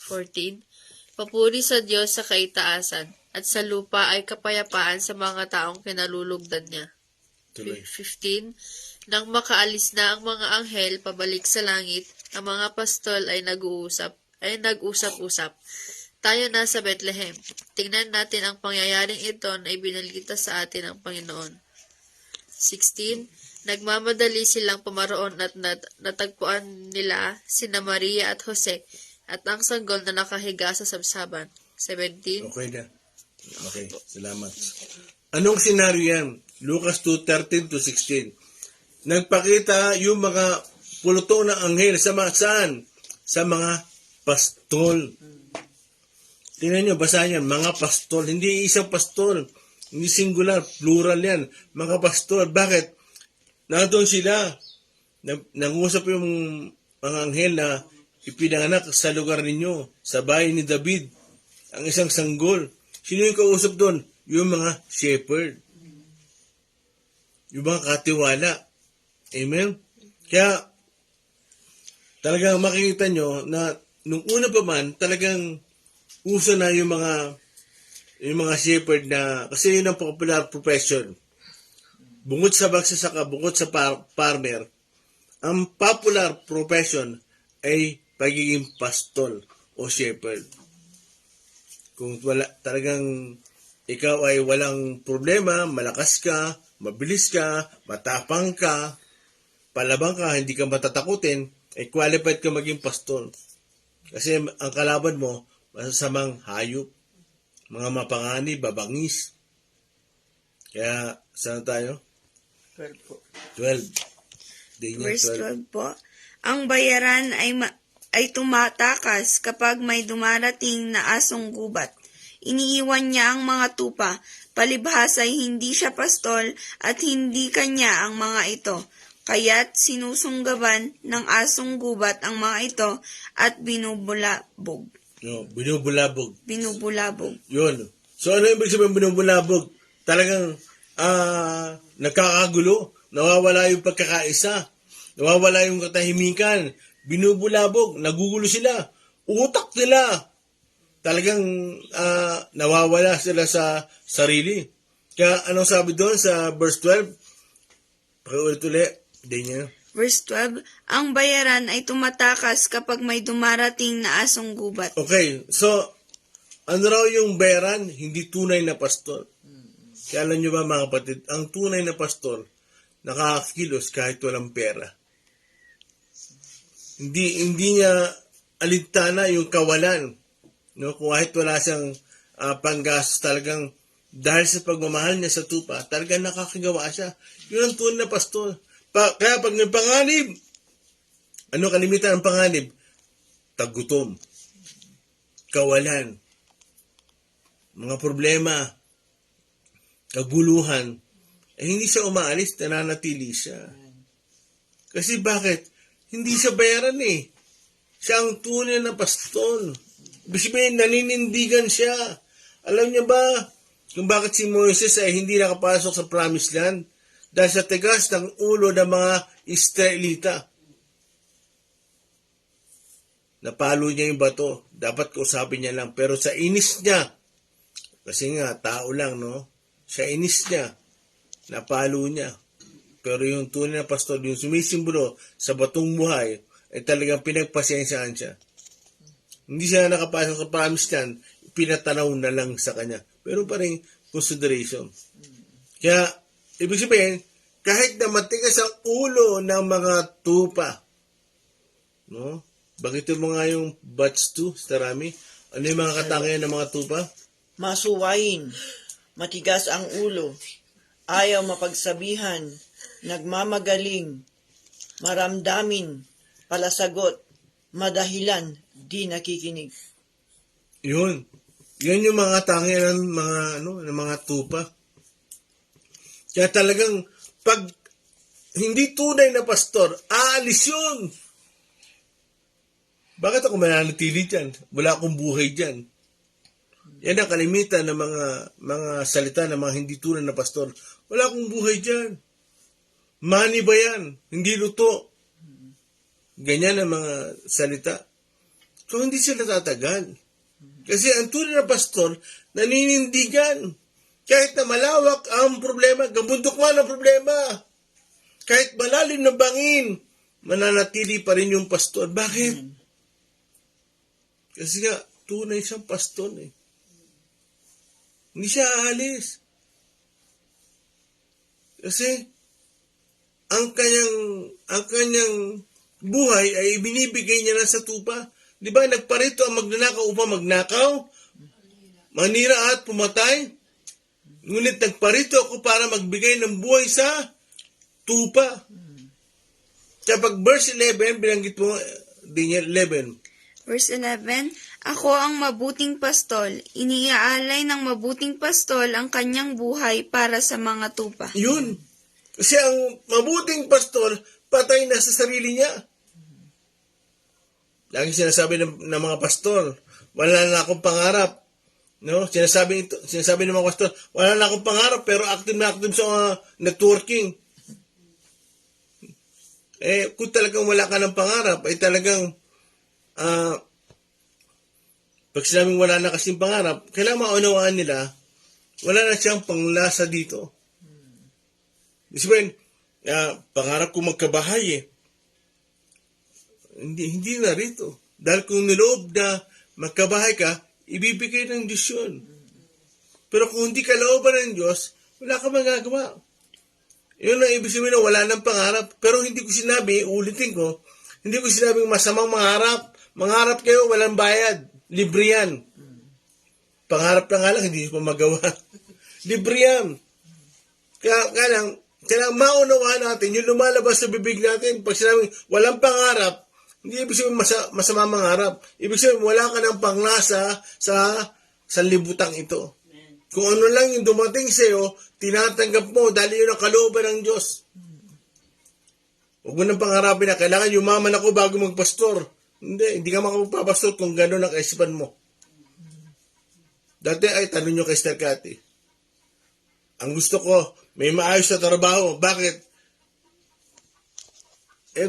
14. Papuri sa Diyos sa kaitaasan, at sa lupa ay kapayapaan sa mga taong kinalulugdan niya. Tuloy. 15. Nang makaalis na ang mga anghel pabalik sa langit, ang mga pastol ay nag-usap-usap. Tayo na sa Bethlehem. Tingnan natin ang pangyayaring ito na ibinalita sa atin ng Panginoon. 16. Nagmamadali silang pumaroon at natagpuan nila sina Maria at Jose at ang sanggol na nakahiga sa sabsaban. 17. Okay na. Okay, salamat. Anong senaryo yan? Lucas 2:13-16. Nagpakita yung mga pulutong ng anghel saan? Sa mga pastol. Tingnan nyo, basahin yan, mga pastol. Hindi isang pastol. Hindi singular, plural yan. Mga pastol. Bakit? Nandun sila. Nangusap yung mga anghel na ipinanganak sa lugar ninyo, sa bahay ni David. Ang isang sanggol. Sino yung kausap doon? Yung mga shepherd. Yung mga katiwala. Amen? Kaya, talagang makikita nyo na nung una pa man, talagang uso na yung mga shepherd na, kasi yun ang popular profession. Bukod sa magsasaka, bukod sa farmer, ang popular profession ay pagiging pastol o shepherd. Kung talagang ikaw ay walang problema, malakas ka, mabilis ka, matapang ka, palabang ka, hindi ka matatakutin, ay qualified ka maging pastol. Kasi ang kalaban mo, masasamang hayop, mga mapangani, babangis. Kaya, saan tayo? 12 po. 12. Verse 12 po. Ang bayaran ay tumatakas kapag may dumarating na asong gubat. Iniiwan niya ang mga tupa, palibhas ay hindi siya pastol at hindi kanya ang mga ito. Kaya't sinusunggaban ng asong gubat ang mga ito at binubulabog. No, binubulabog. Binubulabog. Yun. So, ano ibig sabihin binubulabog? Talagang nagkakagulo. Nawawala yung pagkakaisa. Nawawala yung katahimikan. Binubulabog. Nagugulo sila. Utak nila. Talagang nawawala sila sa sarili. Kaya anong sabi doon sa verse 12? Pakiulit-ulit. Hindi niya. Verse 12, ang bayaran ay tumatakas kapag may dumarating na asong gubat. Okay, so, ano raw yung bayaran? Hindi tunay na pastor. Kaya alam nyo ba mga kapatid, ang tunay na pastor, nakakakilos kahit walang pera. Hindi niya alintana yung kawalan. No? Kung kahit wala siyang panggastos, talagang dahil sa pagmamahal niya sa tupa, talagang nakakagawa siya. Yun ang tunay na pastor. Kaya pag nagpanganib, Ano kalimitan ng panganib? Tagutom, kawalan, mga problema, kaguluhan, hindi siya umaalis, nananatili siya. Kasi bakit? Hindi siya bayaran eh. Siya ang tunay na pastor. Ibig sabihin, naninindigan siya. Alam niya ba kung bakit si Moises ay hindi nakapasok sa promised land? Dahil sa tigas ng ulo ng mga Israelita. Napalo niya yung bato. Dapat kausapin niya lang. Pero sa inis niya, kasi nga, tao lang, no? Sa inis niya, napalo niya. Pero yung tunay na pastor, yung sumisimbolo sa batong buhay, ay talagang pinagpasensyaan siya. Hindi siya nakapasok sa promised land, pinatanaw na lang sa kanya. Pero pa rin consideration. Kaya, ibig sabihin, kahit na matigas ang ulo ng mga tupa, no? Bakit mo nga yung batch 2, Starami? Ano yung mga katangian ng mga tupa? Masuwain, matigas ang ulo, ayaw mapagsabihan, nagmamagaling, maramdamin, palasagot, madahilan, di nakikinig. Yun. Yan yung mga katangian ng mga tupa. Kaya talagang pag hindi tunay na pastor, aalis yun. Bakit ako mananatili dyan? Wala akong buhay dyan. Yan ang kalimitan ng mga salita ng mga hindi tunay na pastor. Wala akong buhay dyan. Mani ba yan? Hindi luto. Ganyan ang mga salita. So hindi sila tatagal. Kasi ang tunay na pastor, naninindigan. Kahit na malawak ang problema, gabundok man ang problema. Kahit malalim na bangin, mananatili pa rin yung pastor. Bakit? Kasi nga, tunay siyang pastor eh. Hindi siya aalis. Kasi, ang kanyang buhay ay binibigay niya lang sa tupa. Di ba, nagparito ang magnanakaw upang magnakaw, manira at pumatay. Ngunit nagparito ako para magbigay ng buhay sa tupa. Kaya pag verse 11, binanggit mo din niya 11. Verse 11, Ako ang mabuting pastol, iniaalay ng mabuting pastol ang kanyang buhay para sa mga tupa. Yun. Kasi ang mabuting pastor, patay na sa sarili niya. Lagi sinasabi ng mga pastor, wala na akong pangarap. No? Sinasabi ng mga pastor, wala na akong pangarap, pero active na active sa networking. Kung talagang wala ka ng pangarap, ay talagang pag sinabing wala na kasing pangarap, kailangan maunawaan nila, wala na siyang panglasa dito. Sabihin, pangarap ko magkabahay Hindi na rito. Dahil kung niloob na magkabahay ka, ibibigay ng Diyos yun. Pero kung hindi ka looban ng Diyos, wala ka magagawa. Yun ang ibig sabihin na wala ng pangarap. Pero hindi ko sinabi, ulitin ko, hindi ko sinabing masamang mangarap. Mangarap kayo, walang bayad. Libre yan. Pangarap na nga lang, hindi pa magawa. Libre yan. Kaya maunawaan natin, yung lumalabas sa bibig natin, pag sinabing walang pangarap, hindi ibig sabihin masama mangarap. Ibig sabihin, wala ka ng panglasa sa sanlibutang ito. Kung ano lang yung dumating sa'yo, tinatanggap mo dahil yun ang kalooban ng Diyos. Huwag mo nang pangarapin na kailangan yumaman ako bago magpastor. Hindi ka makapapastor kung gano'n ang kaisipan mo. Dati ay tanong nyo kay Sister Cathy. Ang gusto ko, may maayos na trabaho. Bakit?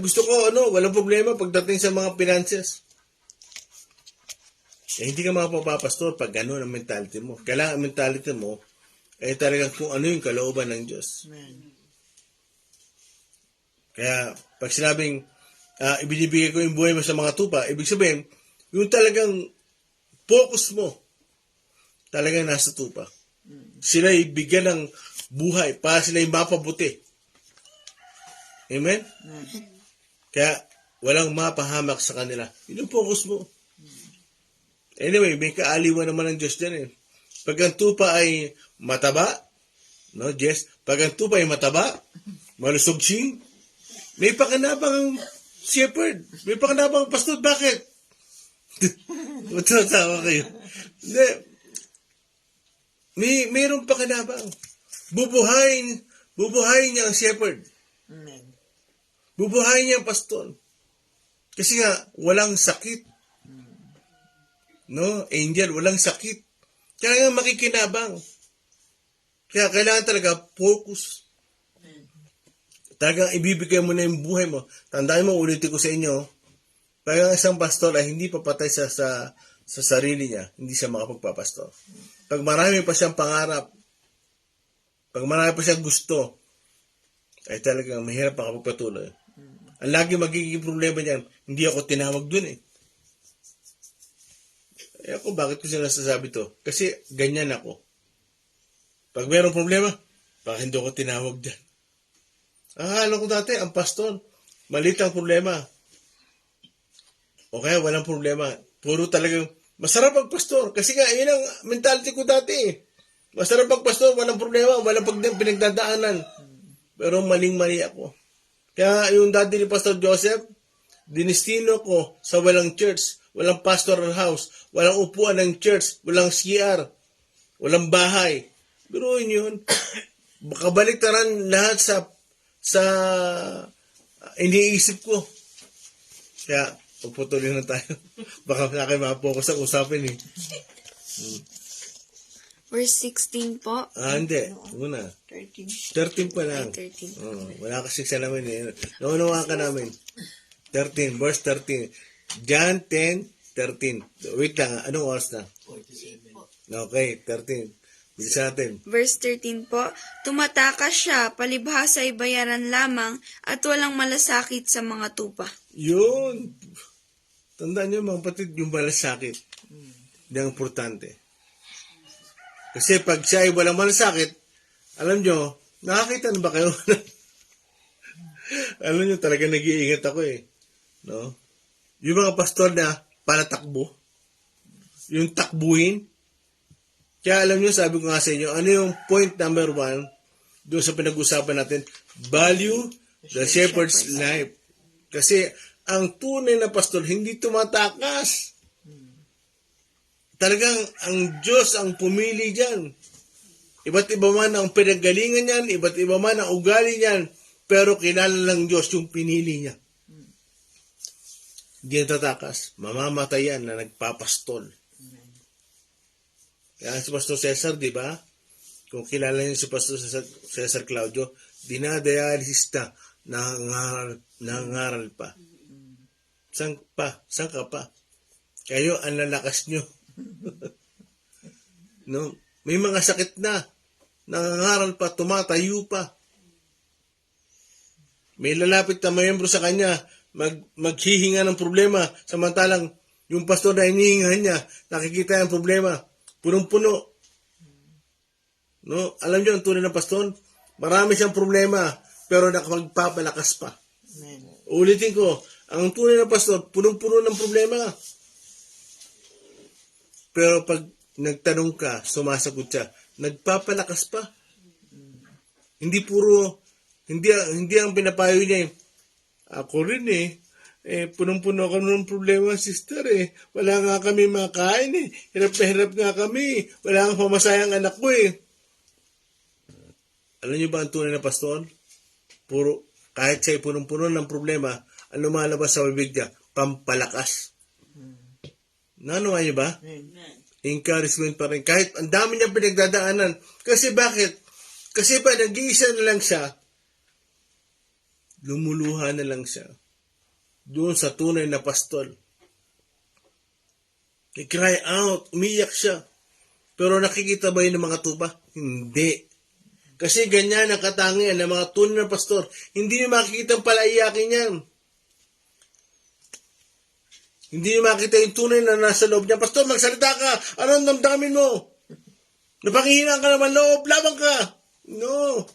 Gusto ko, walang problema pagdating sa mga finances. Hindi ka makapapastor pag gano'n ang mentality mo. Kailangan ang mentality mo ay talagang kung ano yung kalooban ng Diyos. Amen. Kaya, pag sinabing, ibinibigay ko yung buhay mo sa mga tupa, ibig sabihin, yung talagang focus mo, talagang nasa tupa. Sila'y bigyan ng buhay para sila'y mapabuti. Amen? Kaya, walang mapahamak sa kanila. Yun yung focus mo. Anyway, may kaaliwan naman ng Diyos dyan eh. Pag ang tupa ay mataba, no, Jess? Pag ang tupa ay mataba, malusog sing, may pakinabang shepherd. May pakinabang pastor. Bakit? Matatawa kayo. Hindi. Mayroong pakinabang. Bubuhayin niya ang shepherd. Amen. Bubuhayin niya ang pastor. Kasi nga, walang sakit. No? Angel, walang sakit. Kaya nga makikinabang. Kaya kailangan talaga focus. Talagang ibibigay mo na yung buhay mo. Tandaan mo, ulitin ko sa inyo, kaya isang pastor ay hindi papatay sa sarili niya, hindi siya makapagpapastor. Pag marami pa siyang pangarap, pag marami pa siyang gusto, ay talagang mahirap makapagpatuloy. Ang lagi magiging problema niyan, hindi ako tinawag dun eh. Eh ako, bakit ko siya nasasabi to? Kasi ganyan ako. Pag mayroong problema, bakit hindi ako tinawag dyan? Akala ko dati, ang pastor, maliit ang problema. O kaya walang problema. Puro talagang, masarap ang pastor. Kasi nga, yun ang mentality ko dati. Masarap ang pastor, walang problema, walang pinagdadaanan. Pero maling-mali ako. Kaya yung dati ni Pastor Joseph, dinistino ko sa walang church, walang pastoral house, walang upuan ng church, walang CR, walang bahay. Pero yun, kabaliktaran lahat sa iniisip ko. Kaya, pagputuloy na tayo. Baka na kayo makapokus ang usapin eh. Verse 16 po. Hindi. Una. 13 pa lang. 13. Wala kasi sa namin eh. Naunawa ka namin. 13. Verse 13. John 10:13. Wait lang. Anong oras na? 47. Okay. 13. Bilisan natin. Verse 13 po, tumatakas siya, palibhasa ay bayaran lamang, at walang malasakit sa mga tupa. Yun. Tandaan nyo mga kapatid, yung malasakit. Hindi ang importante. Kasi pag siya ay walang malasakit, alam nyo, nakakita na ba kayo? Alam nyo, talaga nag-iingat ako eh. No? Yung mga pastor na palatakbo, yung takbuhin, kaya alam nyo, sabi ko nga sa inyo, ano yung point number 1 doon sa pinag-usapan natin? Value the shepherd's life. Kasi ang tunay na pastor, hindi tumatakas. Talagang ang Diyos ang pumili dyan. Iba't iba man ang pinagalingan niyan, iba't iba man ang ugali niyan, pero kilala lang Diyos yung pinili niya. Hindi natatakas. Mamamatay yan na nagpapastol. Kaya si Pastor Cesar, di ba? Kung kilala niyo si Pastor Cesar Claudio, dinadialysis na nangaral pa. Saan ka pa? Kayo, ang lalakas nyo. No? May mga sakit na. Nangangaral pa, tumatayo pa. May lalapit na mayembro sa kanya, maghihinga ng problema, samantalang yung pastor na hinihingahan niya, nakikita yung problema. Punong-puno. No? Alam niyo, ang tunay na pastor, marami siyang problema, pero nakapagpapalakas pa. Amen. Ulitin ko, ang tunay na pastor, punong-puno ng problema. Pero pag nagtanong ka, sumasagot siya, nagpapalakas pa. Hindi ang pinapayo niya, ako rin punong-puno ako ng problema, sister Wala nga kami makain Hirap na hirap nga kami. Wala nga pamasayang anak ko Alam niyo ba ang tunay na pastor? Kahit siya'y punong-puno ng problema, ang lumalabas sa bibig niya, pampalakas. Nanuha niyo ba? Encouragement pa rin. Kahit ang dami niya pinagdadaanan. Kasi bakit? Kasi pa nag-iisa na lang siya, lumuluha na lang siya doon sa tunay na pastol. I-cry out, umiyak siya. Pero nakikita ba yun ng mga tupa? Hindi. Kasi ganyan ang katangian ng mga tunay na pastor. Hindi nyo makikita ang palaiyakin yan. Hindi nyo makita yung tunay na nasa loob niya. Pastor, magsalita ka. Ano ang damdamin mo? Napanghihinaan ka naman loob. Labang ka. No.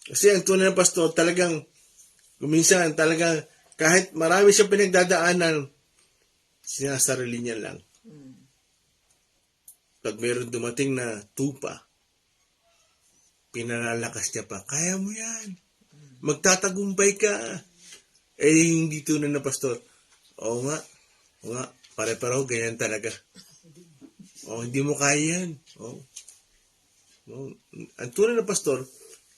Kasi ang tunay na pastor talagang guminsan talagang kahit marami siyang pinagdadaanan, sinasarili niya lang. Pag mayroon dumating na tupa, pinalalakas niya pa, kaya mo yan. Magtatagumpay ka. hindi tunay na pastor. Oo nga, pare-pareho, ganyan talaga. Hindi mo kaya yan. Ang tunay na pastor,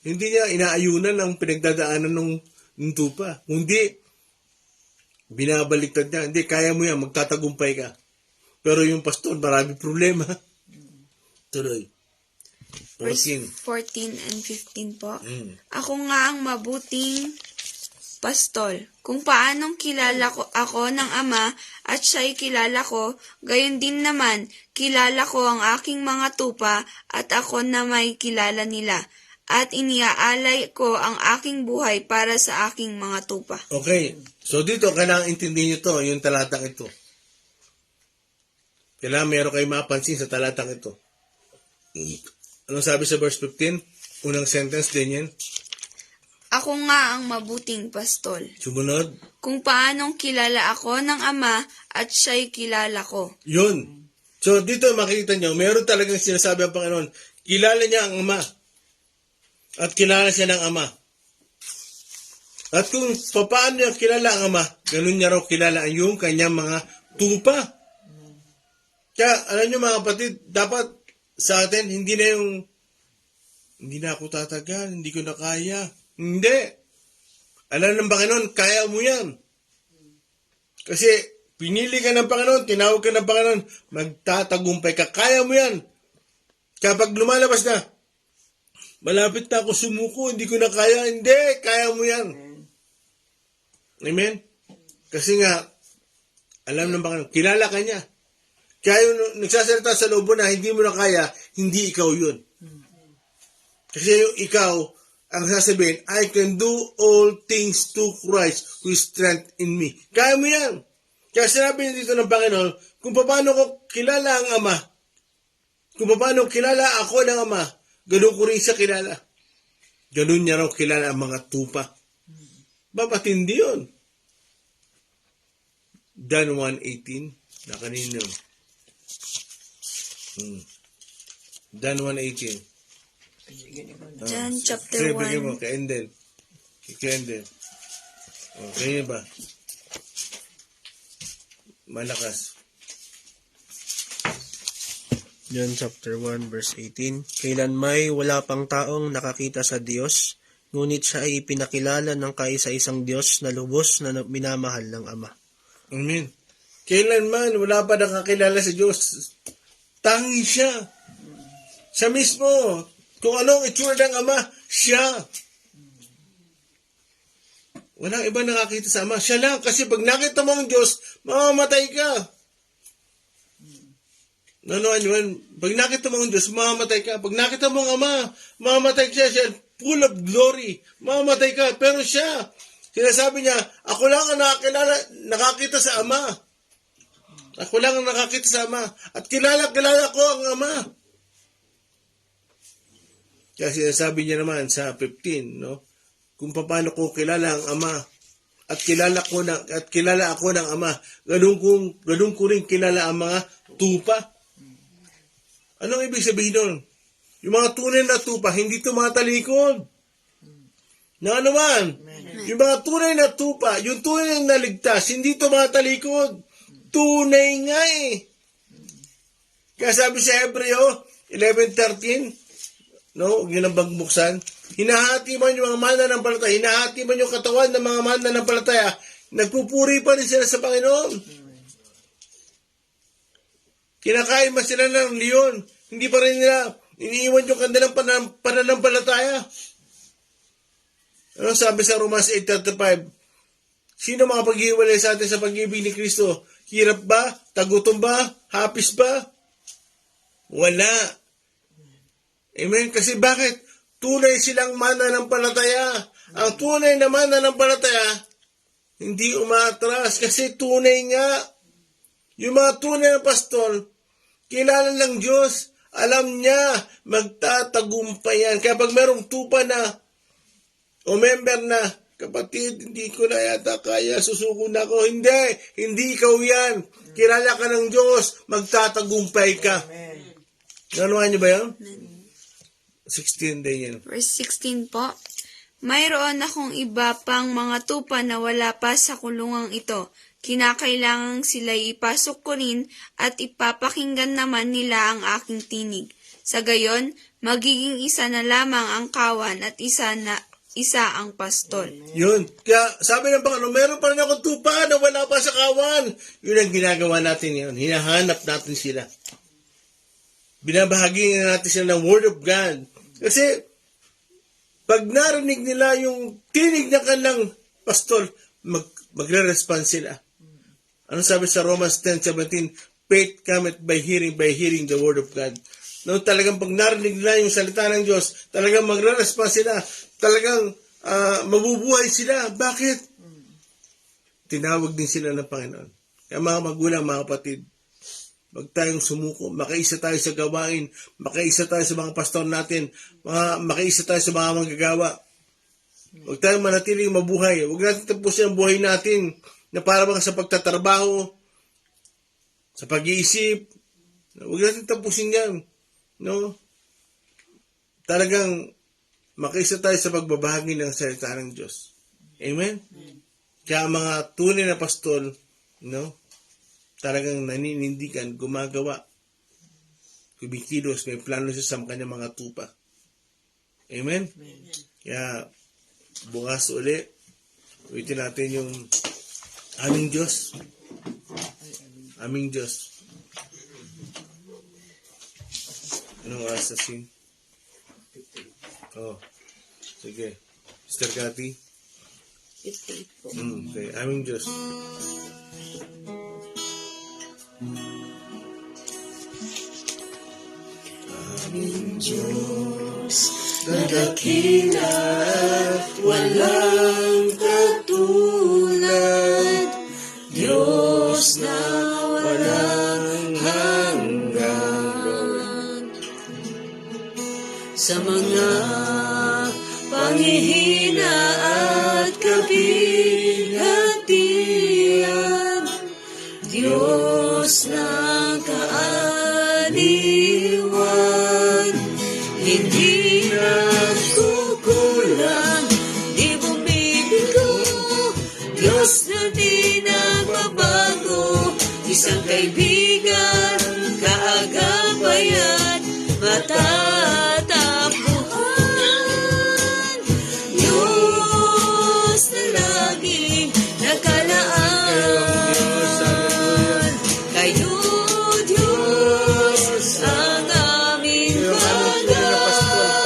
hindi niya inaayunan ang pinagdadaanan ng tupa. Hindi, binabaliktad niya. Hindi, kaya mo yan, magtatagumpay ka. Pero yung pastor, marami problema. Tuloy. Verse 14. 14 and 15 po. Ako nga ang mabuting pastol. Kung paanong kilala ko ako ng Ama at siya'y kilala ko, gayon din naman, kilala ko ang aking mga tupa at ako na may kilala nila. At iniaalay ko ang aking buhay para sa aking mga tupa. Okay. So dito, kailangan intindihin nyo to, yung talatang ito. Kailangan meron kayo mapansin sa talatang ito. Anong sabi sa verse 15? Unang sentence din yan. Ako nga ang mabuting pastol. Sumunod. Kung paanong kilala ako ng Ama at siya'y kilala ko. Yun. So dito makikita nyo, meron talagang sinasabi ang Panginoon. Kilala niya ang Ama. At kilala siya ng Ama. At kung paano niya kilala ang Ama, ganun niya raw kilala ang yung kanyang mga tupa. Kaya, alam niyo mga kapatid, dapat sa atin, hindi na ako tatagal, hindi ko na kaya. Hindi. Alam ng Panginoon, kaya mo yan. Kasi, pinili ka ng Panginoon, tinawag ka ng Panginoon, magtatagumpay ka, kaya mo yan. Kapag lumalabas na, malapit na ako sumuko, hindi ko na kaya, hindi, kaya mo yan. Amen? Kasi nga, alam ng Panginoon, kilala ka niya. Kaya yung nagsasalita sa loob mo na hindi mo na kaya, hindi ikaw yun. Kasi yung ikaw, ang sasabihin, I can do all things through Christ who strength in me. Kaya mo yan. Kaya sinabi dito ng Panginoon, kung paano ko kilala ang Ama, kung paano kilala ako ng Ama, ganun ko rin siya kilala. Ganun niya raw kilala ang mga tupa. Matindi yun. John 1:18, na kanino. John 1:18. John chapter Sige, bigyan 1. mo, kay Enden. Kaya ba? Malakas. John chapter 1 verse 18. Kailan may wala pang taong nakakita sa Diyos, ngunit siya ay ipinakilala ng kaisa-isang Diyos na lubos na minamahal ng Ama. Amen. Kailanman wala pa nakakilala sa Diyos. Tangi siya. Siya mismo. Kung anong itsura ng Ama, siya. Walang iba nakakita sa Ama. Siya lang. Kasi pag nakita mo ang Diyos, mamamatay ka. Yun? Pag nakita mo ang Diyos, mamamatay ka. Pag nakita mo ang Ama, mamamatay siya. Siya full of glory. Mamamatay ka. Pero siya, sinasabi niya, ako lang ang nakakita sa Ama. Ako lang ang nakakita sa Ama. At kilala ko ang Ama. Kaya sinasabi niya naman sa 15, no? Kung paano ko kilala ang Ama at kilala ako ng Ama, ganun ko rin kilala ang mga tupa. Anong ibig sabihin nun? Yung mga tunay na tupa, hindi tumatalikod. Na naman, yung mga tunay na tupa, yung tunay na ligtas, hindi tumatalikod. Tunay nga eh. Kaya sabi sa Hebreo 11:13, no, yun ang bagbuksan. Hinahati man yung mga mananampalataya, hinahati man yung katawan ng mga mananampalataya, nagpupuri pa rin sila sa Panginoon. Kinakain man sila ng leon, hindi pa rin nila iniiwan yung kanilang pananampalataya. Ano sabi sa Romans 8:35? Sino makapaghiwalay sa atin sa pag-ibig ni Kristo? Hirap ba? Tagutom ba? Hapis ba? Wala. Amen? Kasi bakit? Tunay silang mananampalataya. Ang tunay na mananampalataya, hindi umatras kasi tunay nga. Yung mga tunay na pastol, kilala ng Diyos, alam niya, magtatagumpay yan. Kaya pag merong tupa na, o member na, kapatid, hindi ko na yata kaya, susuko na ako. Hindi ikaw yan. Kilala ka ng Diyos, magtatagumpay ka. Nanuhan niyo ba yan? 16 din yan. Verse 16 po. Mayroon akong iba pang mga tupa na wala pa sa kulungang ito. Kinakailangang sila'y ipasok ko rin at ipapakinggan naman nila ang aking tinig. Sa gayon, magiging isa na lamang ang kawan at isa ang pastol. Yun. Kaya sabi ng Panginoon, meron pa rin akong tupa na wala pa sa kawan. Yun ang ginagawa natin yun. Hinahanap natin sila. Binabahagi natin sila ng Word of God. Kasi, pag narinig nila yung tinig ng kanilang pastol, magre-respond sila. Ano sabi sa Romans 10:17? Faith cometh by hearing the Word of God. No, talagang pag narinig nila yung salita ng Diyos, talagang magre-respond sila. Talagang mabubuhay sila. Bakit? Tinawag din sila ng Panginoon. Kaya mga magulang, mga kapatid, wag tayong sumuko. Makaisa tayo sa gawain. Makaisa tayo sa mga pastor natin. Makaisa tayo sa mga manggagawa. Huwag tayong manatiling mabuhay. Huwag natin tapusin ang buhay natin na para bang sa pagtatrabaho, sa pag-iisip. Huwag natin tapusin yan. No? Talagang makaisa tayo sa pagbabahagi ng salita ng Diyos. Amen? Kaya mga tunay na pastol, no? Talagang naninindigan, gumagawa, kumikilos, may plano siya sa kanyang mga tupa. Amen? Kaya, bukas uli, ulitin natin yung aming Diyos. Aming Diyos. Anong oras na sing? Oh, sige. Sister Cathy? 58 po. Okay, aming Diyos. Aming Diyos, nadakila at walang katulad. Diyos na walang hanggan. Sa mga panghihina at kabihatian, Diyos ng kaaliwan, hindi nagkukulang, di bumibigo, Diyos na di nagbabago, isang kaibigan, kaagapayan, matatapbuhan, Diyos na laging nakalaan. Kayo, Diyos, ang aming pag-asa.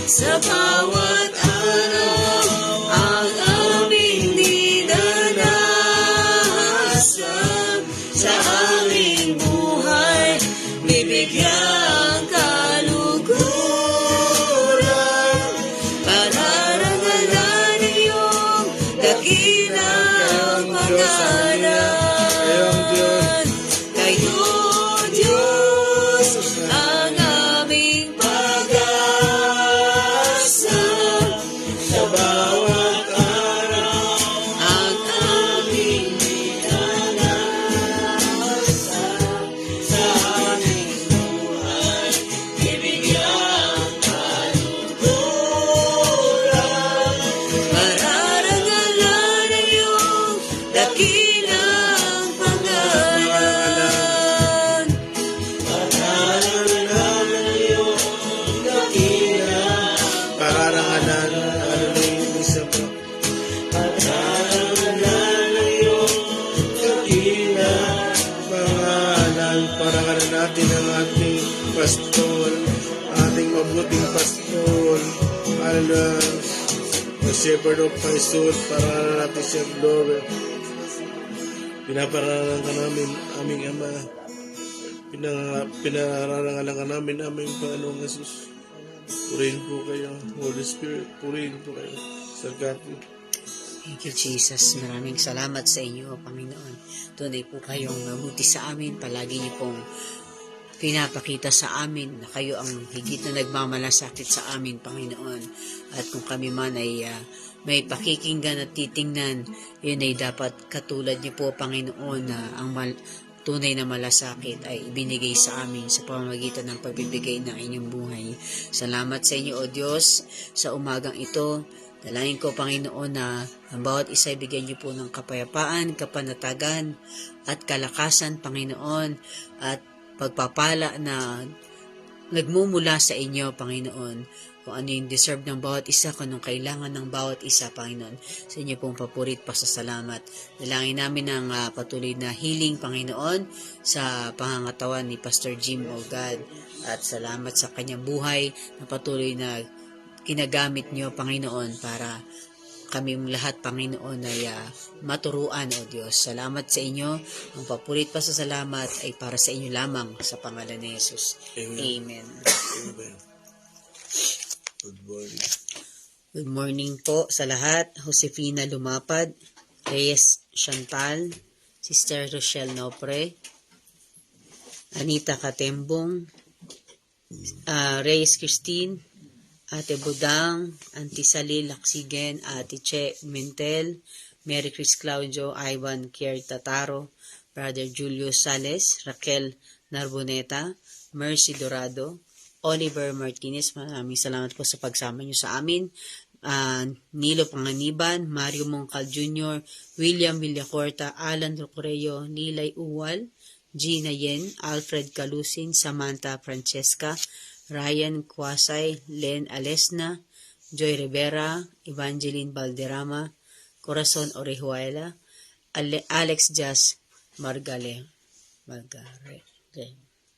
Sa bawat araw, ang aming dinanasan. Sa aming buhay, bibigyang kaluguran. Pararangalan iyong dakilang pangalan. Kayo, Diyos, ang aming pag-asa. Sa bawat araw, Ang aming dinanasan. Sa aming buhay, bibigyan kaluguran. Pararangalan ang iyong dakilang pangalan. pararangalan, ano na yung isa pa? Parangalan natin ang ating pastor, ating mabuting pastor, the shepherd of my soul, parangalan natin siya, glory. Pinapararangalan ka namin, aming Ama. Pinararangalan ka namin, aming Panginoong Jesus. Purihin po kayo, Holy Spirit, purihin po kayo sa Cathy. Thank you, Jesus. Maraming salamat sa inyo, Panginoon. Tunay po kayong mabuti sa amin. Palagi niyo pong pinapakita sa amin na kayo ang higit na nagmamalasakit sa amin, Panginoon. At kung kami man ay may pakikinggan at titingnan, yun ay dapat katulad niyo po, Panginoon, na ang tunay na malasakit ay ibinigay sa amin sa pamamagitan ng pagbibigay ng inyong buhay. Salamat sa inyo, O Diyos, sa umagang ito. Dalangin ko, Panginoon, na ang bawat isa bigyan niyo po ng kapayapaan, kapanatagan, at kalakasan, Panginoon, at pagpapala na nagmumula sa inyo, Panginoon, kung ano yung deserve ng bawat isa, kung anong kailangan ng bawat isa, Panginoon. Sa inyo pong papurit pasasalamat. Dalangin namin ang patuloy na healing, Panginoon, sa pangangatawan ni Pastor Jim, O God. At salamat sa kanyang buhay na patuloy na ginagamit niyo, Panginoon, para kami lahat, Panginoon, ay maturuan, O Diyos. Salamat sa inyo. Ang papurit pasasalamat ay para sa inyo lamang sa pangalan ni Jesus. Amen. Amen. Good morning. Good morning po sa lahat. Josefina Lumapad, Reyes Chantal, Sister Rochelle Nopre, Anita Katembong, Reyes Christine, Ate Budang, Auntie Salil Laksigen, Ate Che Mentel, Mary Chris Claudio, Ivan Kier Tataro, Brother Julius Sales, Raquel Narboneta, Mercy Dorado, Oliver Martinez, maraming salamat po sa pagsama niyo sa amin. Nilo Panganiban, Mario Mongcal Jr., William Villacorta, Alan Rocoreo, Nilay Uwal, Gina Yen, Alfred Calusin, Samantha Francesca, Ryan Quasay, Len Alesna, Joy Rivera, Evangeline Valderrama, Corazon Orejuela, Alex Jazz Margare.